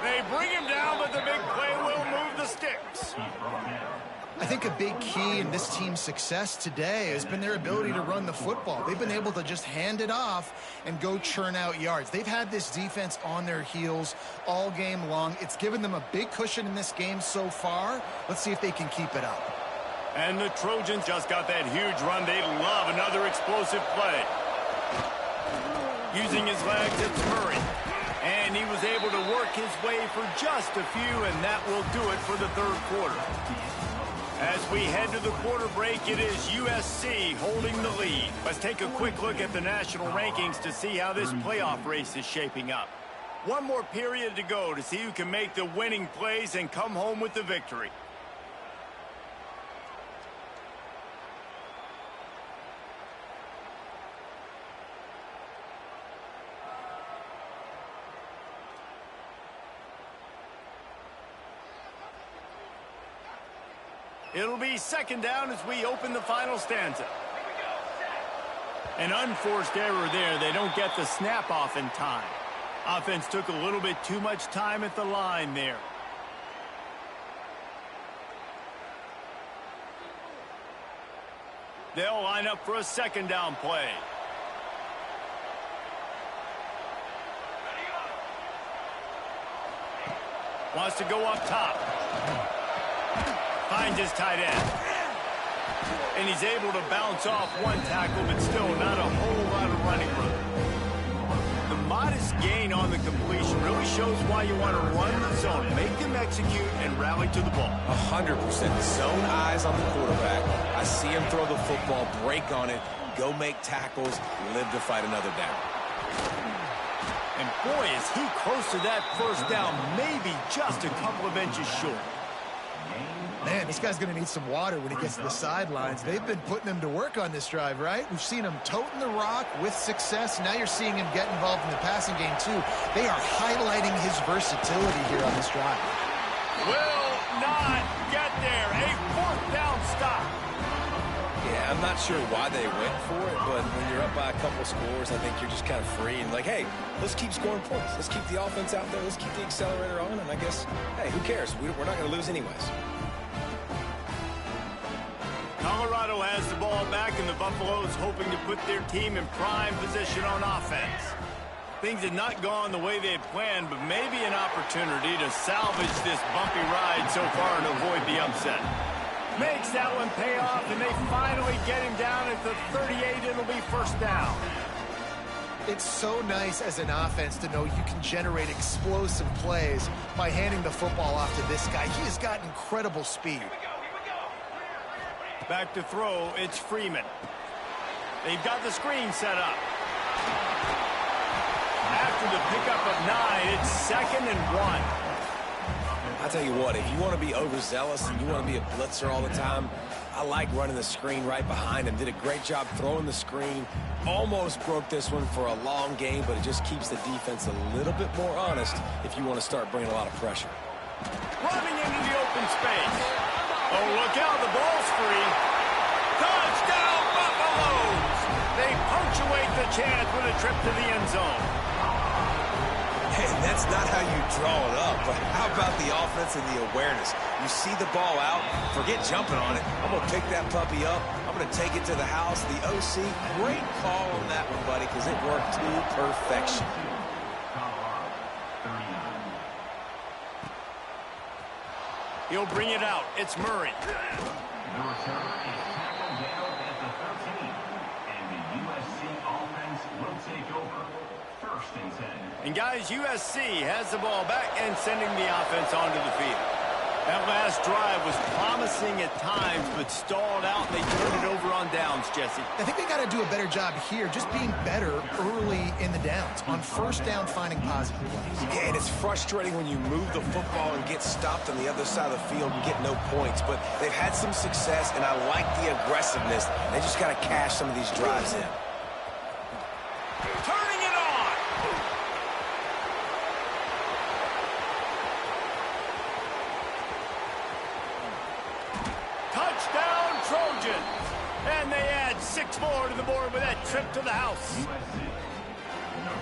C: They bring him down, but the big play will move the sticks.
E: I think a big key in this team's success today has been their ability to run the football. They've been able to just hand it off and go churn out yards. They've had this defense on their heels all game long. It's given them a big cushion in this game so far. Let's see if they can keep it up.
C: And the Trojans just got that huge run. They love another explosive play. Using his legs, it's Murray. And he was able to work his way for just a few, and that will do it for the 3rd quarter. As we head to the quarter break, it is USC holding the lead. Let's take a quick look at the national rankings to see how this playoff race is shaping up. One more period to go to see who can make the winning plays and come home with the victory. It'll be 2nd down as we open the final stanza. An unforced error there. They don't get the snap off in time. Offense took a little bit too much time at the line there. They'll line up for a 2nd down play. Wants to go up top. Finds his tight end. And he's able to bounce off one tackle, but still not a whole lot of running room. The modest gain on the completion really shows why you want to run the zone, make them execute, and rally to the ball.
D: 100%. Zone eyes on the quarterback. I see him throw the football, break on it, go make tackles, live to fight another down.
C: And boy, is he close to that 1st down, maybe just a couple of inches short.
E: Man, this guy's going to need some water when he gets to the sidelines. They've been putting him to work on this drive, right? We've seen him toting the rock with success. Now you're seeing him get involved in the passing game, too. They are highlighting his versatility here on this drive.
C: Will not get there. A 4th down stop.
D: Yeah, I'm not sure why they went for it, but when you're up by a couple scores, I think you're just kind of free and like, hey, let's keep scoring points. Let's keep the offense out there. Let's keep the accelerator on, and I guess, hey, who cares? We're not going to lose anyways.
C: Colorado has the ball back, and the Buffaloes hoping to put their team in prime position on offense. Things had not gone the way they had planned, but maybe an opportunity to salvage this bumpy ride so far and avoid the upset. Makes that one pay off, and they finally get him down at the 38. It'll be 1st down.
E: It's so nice as an offense to know you can generate explosive plays by handing the football off to this guy. He has got incredible speed.
C: Back to throw, it's Freeman. They've got the screen set up. After the pickup of 9, it's 2nd and 1.
D: I'll tell you what, if you want to be overzealous and you want to be a blitzer all the time, I like running the screen right behind him. Did a great job throwing the screen. Almost broke this one for a long game, but it just keeps the defense a little bit more honest if you want to start bringing a lot of pressure.
C: Running into the open space. Oh, look out, the ball's free. Touchdown, Buffaloes! They punctuate the chance with a trip to the end zone.
D: And that's not how you draw it up, but how about the offense and the awareness? You see the ball out, forget jumping on it. I'm going to pick that puppy up. I'm going to take it to the house. The OC, great call on that one, buddy, because it worked to perfection.
C: He'll bring it out. It's Murray.
F: The return is tackled down at the 13. And the USC offense will take over. 1st and 10.
C: And guys, USC has the ball back and sending the offense onto the field. That last drive was promising at times, but stalled out, and they turned it over on downs, Jesse.
E: I think they got to do a better job here, just being better early in the downs. On 1st down, finding positive plays.
D: Yeah, and it's frustrating when you move the football and get stopped on the other side of the field and get no points. But they've had some success, and I like the aggressiveness. They just got to cash some of these drives in.
C: Turning it on! Touchdown, Trojans! And they add 6 more to the board with that trip to the house.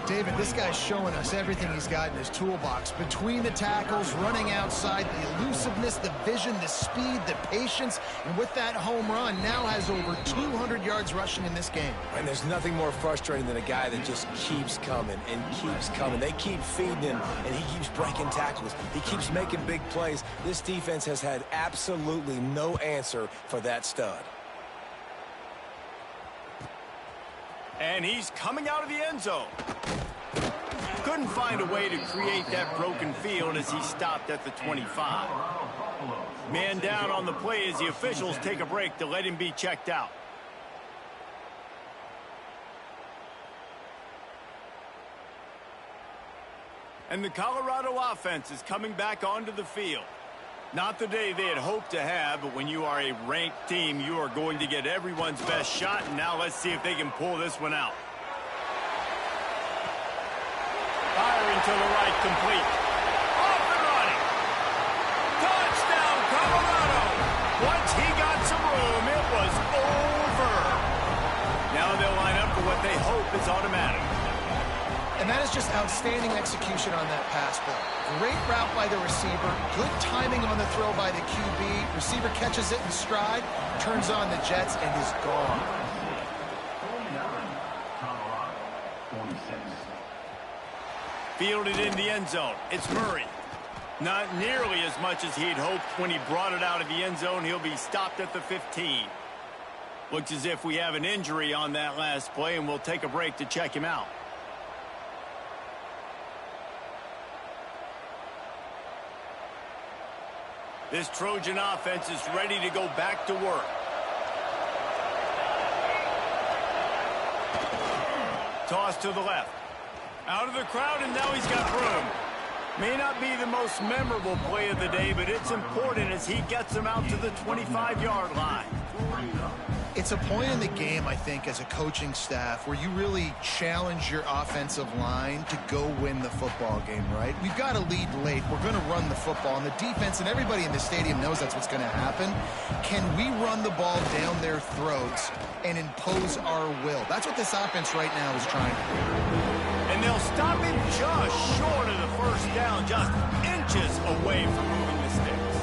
E: David, this guy's showing us everything he's got in his toolbox. Between the tackles, running outside, the elusiveness, the vision, the speed, the patience, and with that home run, now has over 200 yards rushing in this game.
D: And there's nothing more frustrating than a guy that just keeps coming and keeps coming. They keep feeding him, and he keeps breaking tackles. He keeps making big plays. This defense has had absolutely no answer for that stud.
C: And he's coming out of the end zone. Couldn't find a way to create that broken field as he stopped at the 25. Man down on the play as the officials take a break to let him be checked out. And the Colorado offense is coming back onto the field. Not the day they had hoped to have, but when you are a ranked team, you are going to get everyone's best shot, and now let's see if they can pull this one out. Firing to the right, complete. Off and running. Touchdown, Colorado. Once he got some room, it was over. Now they'll line up for what they hope is automatic.
E: And that is just outstanding execution on that pass play. Great route by the receiver, good timing on the throw by the QB. Receiver catches it in stride, turns on the jets, and is gone.
F: Colorado, 46.
C: Fielded in the end zone. It's Murray. Not nearly as much as he'd hoped when he brought it out of the end zone. He'll be stopped at the 15. Looks as if we have an injury on that last play, and we'll take a break to check him out. This Trojan offense is ready to go back to work. Toss to the left. Out of the crowd, and now he's got room. May not be the most memorable play of the day, but it's important as he gets them out to the 25-yard line.
E: It's a point in the game, I think, as a coaching staff where you really challenge your offensive line to go win the football game, right? We've got to lead late. We're going to run the football. And the defense and everybody in the stadium knows that's what's going to happen. Can we run the ball down their throats and impose our will? That's what this offense right now is trying to do.
C: And they'll stop him just short of the first down, just inches away from moving the sticks.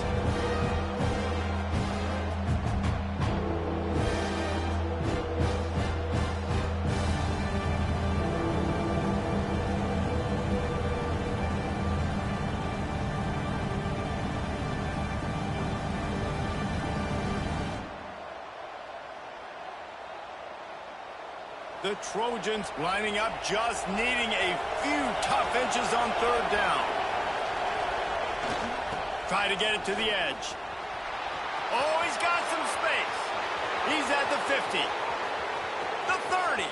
C: The Trojans lining up, just needing a few tough inches on third down. Try to get it to the edge. Oh, he's got some space. He's at the 50. The 30.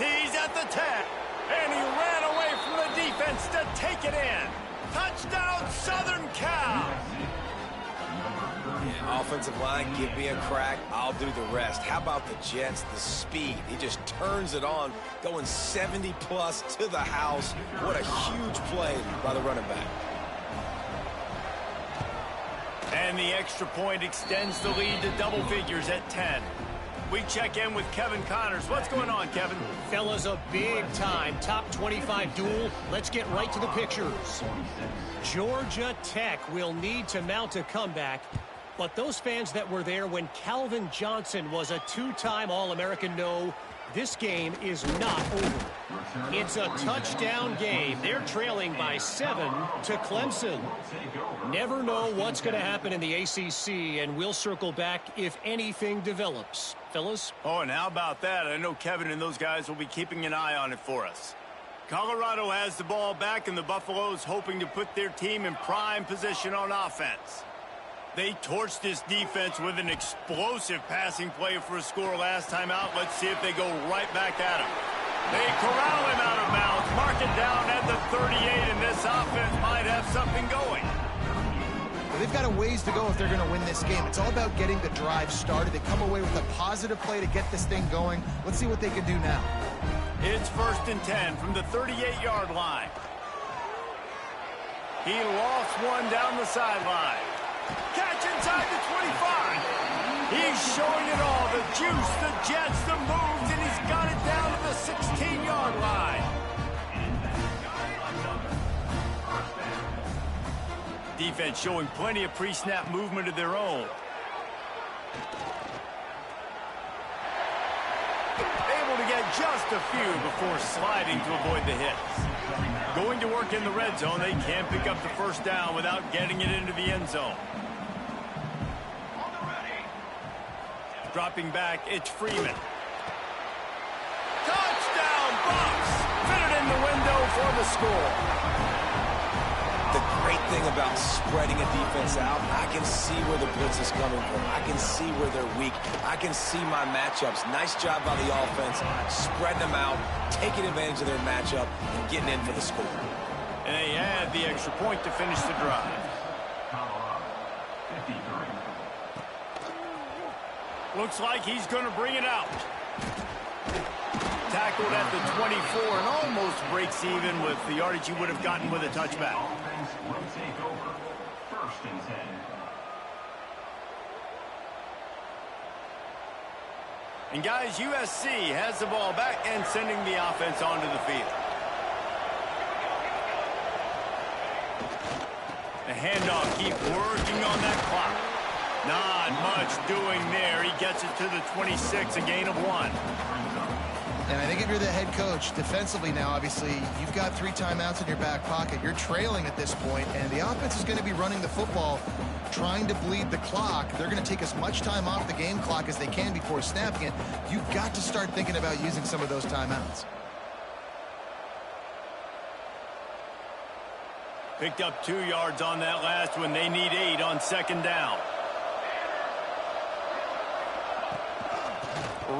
C: He's at the 10. And he ran away from the defense to take it in. Touchdown, Southern Cal.
D: Yeah, offensive line, give me a crack. I'll do the rest. How about the Jets, the speed? He just turns it on, going 70-plus to the house. What a huge play by the running back.
C: And the extra point extends the lead to double figures at 10. We check in with Kevin Connors. What's going on, Kevin?
G: Fellas, a big-time top 25 duel. Let's get right to the pictures. Georgia Tech will need to mount a comeback, but those fans that were there when Calvin Johnson was a two-time All-American know this game is not over. It's a touchdown game. They're trailing by 7 to Clemson. Never know what's going to happen in the ACC, and we'll circle back if anything develops. Fellas?
C: Oh, and how about that? I know Kevin and those guys will be keeping an eye on it for us. Colorado has the ball back, and the Buffaloes hoping to put their team in prime position on offense. They torched this defense with an explosive passing play for a score last time out. Let's see if they go right back at him. They corral him out of bounds, mark it down at the 38, and this offense might have something going.
E: Well, they've got a ways to go if they're going to win this game. It's all about getting the drive started. They come away with a positive play to get this thing going. Let's see what they can do now.
C: It's 1st and 10 from the 38-yard line. He lost one down the sideline. Catch inside the 25. He's showing it all. The juice, the jets, the moves, and he's got it down to the 16-yard line. Defense showing plenty of pre-snap movement of their own. Able to get just a few before sliding to avoid the hits. Going to work in the red zone, they can't pick up the first down without getting it into the end zone. Dropping back, it's Freeman. Touchdown, Bucks! Fit it in the window for the score.
D: The great thing about spreading a defense out, I can see where the blitz is coming from. I can see where they're weak. I can see my matchups. Nice job by the offense, spreading them out, taking advantage of their matchup, and getting in for the score.
C: And they add the extra point to finish the drive.
F: Colorado, 53.
C: Looks like he's going to bring it out. Tackled at the 24 and almost breaks even with the yardage he would have gotten with a touchback.
F: Offense will take over. 1st and 10.
C: And guys, USC has the ball back and sending the offense onto the field. The handoff keeps working on that clock. Not much doing there. He gets it to the 26, a gain of 1.
E: And I think if you're the head coach, defensively now, obviously, you've got 3 timeouts in your back pocket. You're trailing at this point, and the offense is going to be running the football, trying to bleed the clock. They're going to take as much time off the game clock as they can before snapping it. You've got to start thinking about using some of those timeouts.
C: Picked up 2 yards on that last one. They need 8 on 2nd down.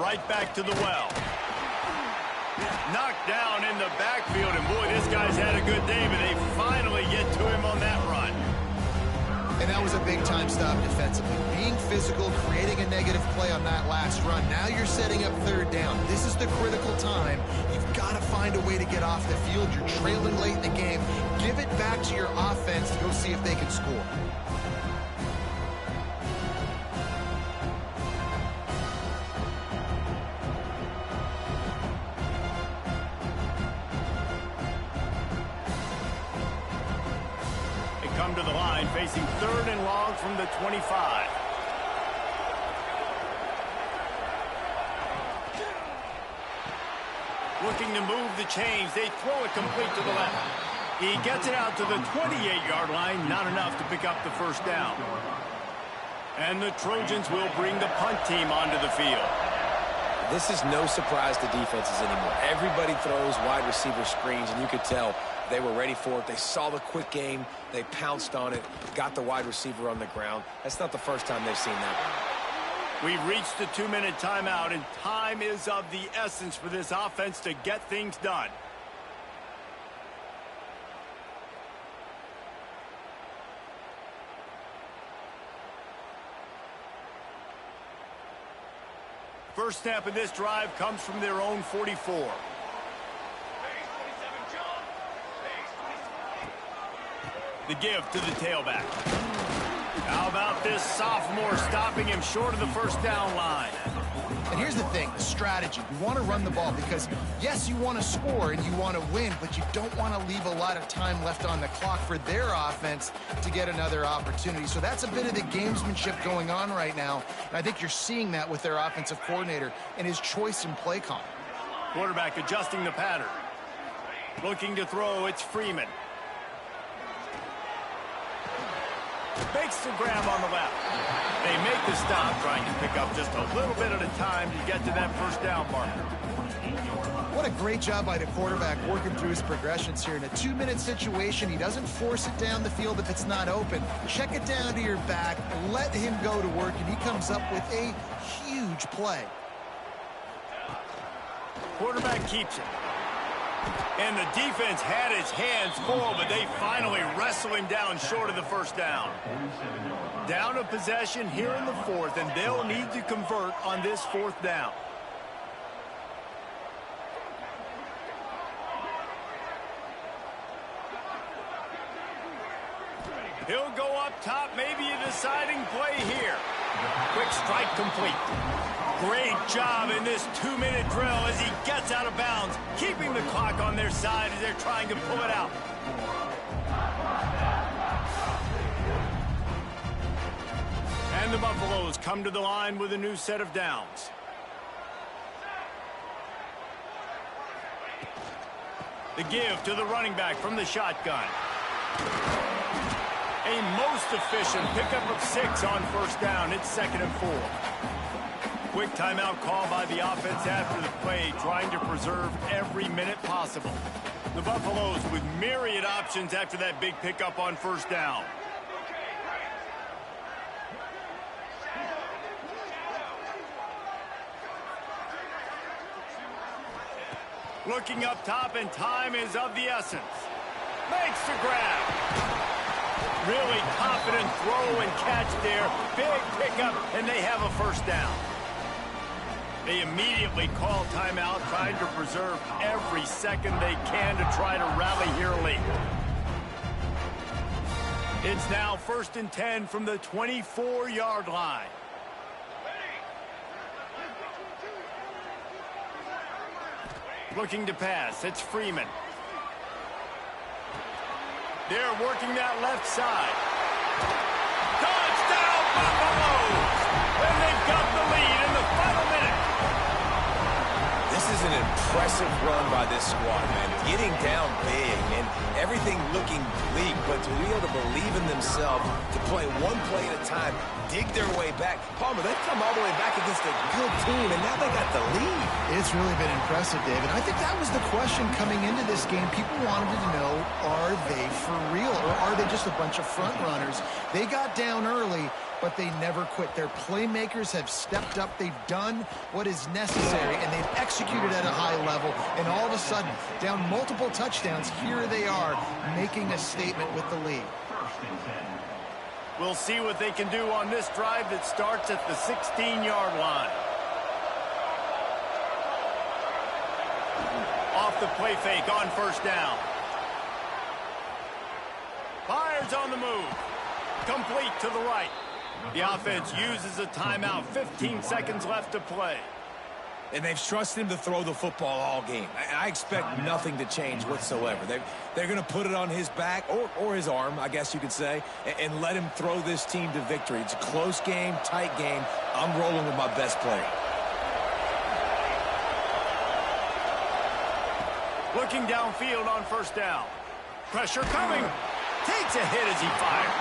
C: Right back to the well. Knocked down in the backfield, and boy, this guy's had a good day, but they finally get to him on that run.
E: And that was a big-time stop defensively. Being physical, creating a negative play on that last run. Now you're setting up 3rd down. This is the critical time. You've got to find a way to get off the field. You're trailing late in the game. Give it back to your offense to go see if they can score.
C: Come to the line, facing 3rd and long from the 25. Looking to move the chains. They throw it complete to the left. He gets it out to the 28-yard line. Not enough to pick up the first down. And the Trojans will bring the punt team onto the field.
D: This is no surprise to defenses anymore. Everybody throws wide receiver screens, and you could tell they were ready for it. They saw the quick game. They pounced on it, got the wide receiver on the ground. That's not the first time they've seen that.
C: We've reached the 2-minute timeout, and time is of the essence for this offense to get things done. First snap of this drive comes from their own 44. The give to the tailback. How about this sophomore stopping him short of the first down line?
E: And here's the thing, the strategy. You want to run the ball because, yes, you want to score and you want to win, but you don't want to leave a lot of time left on the clock for their offense to get another opportunity. So that's a bit of the gamesmanship going on right now. And I think you're seeing that with their offensive coordinator and his choice in play call.
C: Quarterback adjusting the pattern. Looking to throw, it's Freeman. Makes the grab on the left. They make the stop, trying to pick up just a little bit at a time to get to that first down marker.
E: What a great job by the quarterback working through his progressions here. In a 2-minute situation, he doesn't force it down the field if it's not open. Check it down to your back, let him go to work, and he comes up with a huge play.
C: Quarterback keeps it. And the defense had his hands full, but they finally wrestle him down short of the first down. Down a possession here in the fourth, and they'll need to convert on this fourth down. He'll go up top, maybe a deciding play here. Quick strike complete. Great job in this 2-minute drill as he gets out of bounds, keeping the clock on their side as they're trying to pull it out. And the Buffaloes come to the line with a new set of downs. The give to the running back from the shotgun. A most efficient pickup of 6 on first down. It's 2nd and 4. Quick timeout call by the offense after the play, trying to preserve every minute possible. The Buffaloes with myriad options after that big pickup on first down. Looking up top, and time is of the essence. Makes the grab. Really confident throw and catch there. Big pickup, and they have a first down. They immediately call timeout, trying to preserve every second they can to try to rally here late. It's now 1st and 10 from the 24-yard line. Looking to pass, it's Freeman. They're working that left side. Touchdown, Buffaloes! And they've got the lead in the final minute.
D: This is an impressive run by this squad, man. Getting down big and everything looking bleak, but to be able to believe in themselves, to play one play at a time, dig their way back. Palmer, they've come all the way back against a good team, and now they got the lead.
E: It's really been impressive, David. I think that was the question coming into this game. People wanted to know, are they for real, or are they just a bunch of front runners? They got down early, but they never quit. Their playmakers have stepped up. They've done what is necessary, and they've executed at a high level. And all of a sudden, down multiple touchdowns, here they are making a statement with the lead.
C: We'll see what they can do on this drive that starts at the 16-yard line. Off the play fake on first down. Fires on the move. Complete to the right. The offense uses a timeout. 15 seconds left to play.
D: And they've trusted him to throw the football all game. I expect nothing to change whatsoever. They're going to put it on his back, or his arm, I guess you could say, and let him throw this team to victory. It's a close game, tight game. I'm rolling with my best player.
C: Looking downfield on first down. Pressure coming. Takes a hit as he fires.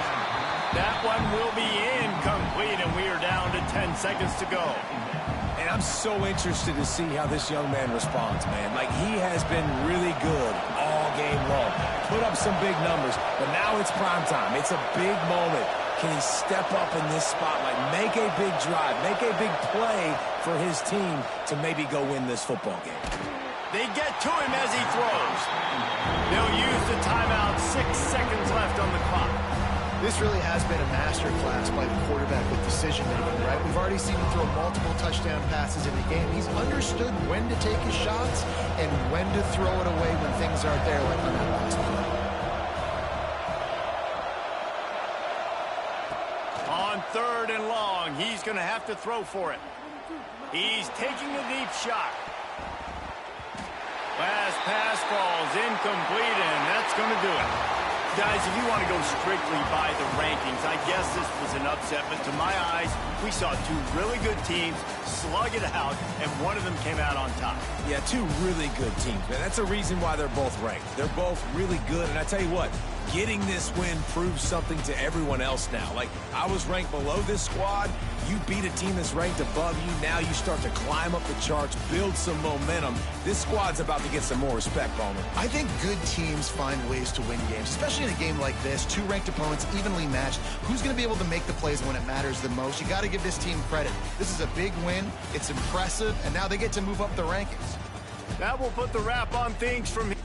C: That one will be incomplete, and we are down to 10 seconds to go.
D: And I'm so interested to see how this young man responds, man. Like, he has been really good all game long. Put up some big numbers, but now it's prime time. It's a big moment. Can he step up in this spotlight, make a big drive, make a big play for his team to maybe go win this football game?
C: They get to him as he throws. They'll use the timeout. 6 seconds left on the clock.
E: This really has been a master class by the quarterback with decision-making, right? We've already seen him throw multiple touchdown passes in the game. He's understood when to take his shots and when to throw it away when things aren't there, like on that last play.
C: On 3rd and long, he's going to have to throw for it. He's taking a deep shot. Last pass falls incomplete, and that's going to do it. Guys, if you want to go strictly by the rankings, I guess this was an upset, but to my eyes, we saw two really good teams slug it out, and one of them came out on top.
D: Yeah, two really good teams, man. That's a reason why they're both ranked. They're both really good, and I tell you what, getting this win proves something to everyone else now. Like, I was ranked below this squad. You beat a team that's ranked above you. Now you start to climb up the charts, build some momentum. This squad's about to get some more respect, Bowman.
E: I think good teams find ways to win games, especially in a game like this. Two ranked opponents, evenly matched. Who's going to be able to make the plays when it matters the most? You got to give this team credit. This is a big win. It's impressive, and now they get to move up the rankings.
C: That will put the wrap on things from here.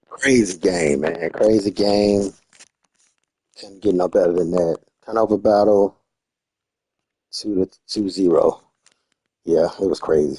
A: Crazy game, man. Crazy game. Couldn't get no better than that. Turnover battle, 2-0. Yeah, it was crazy.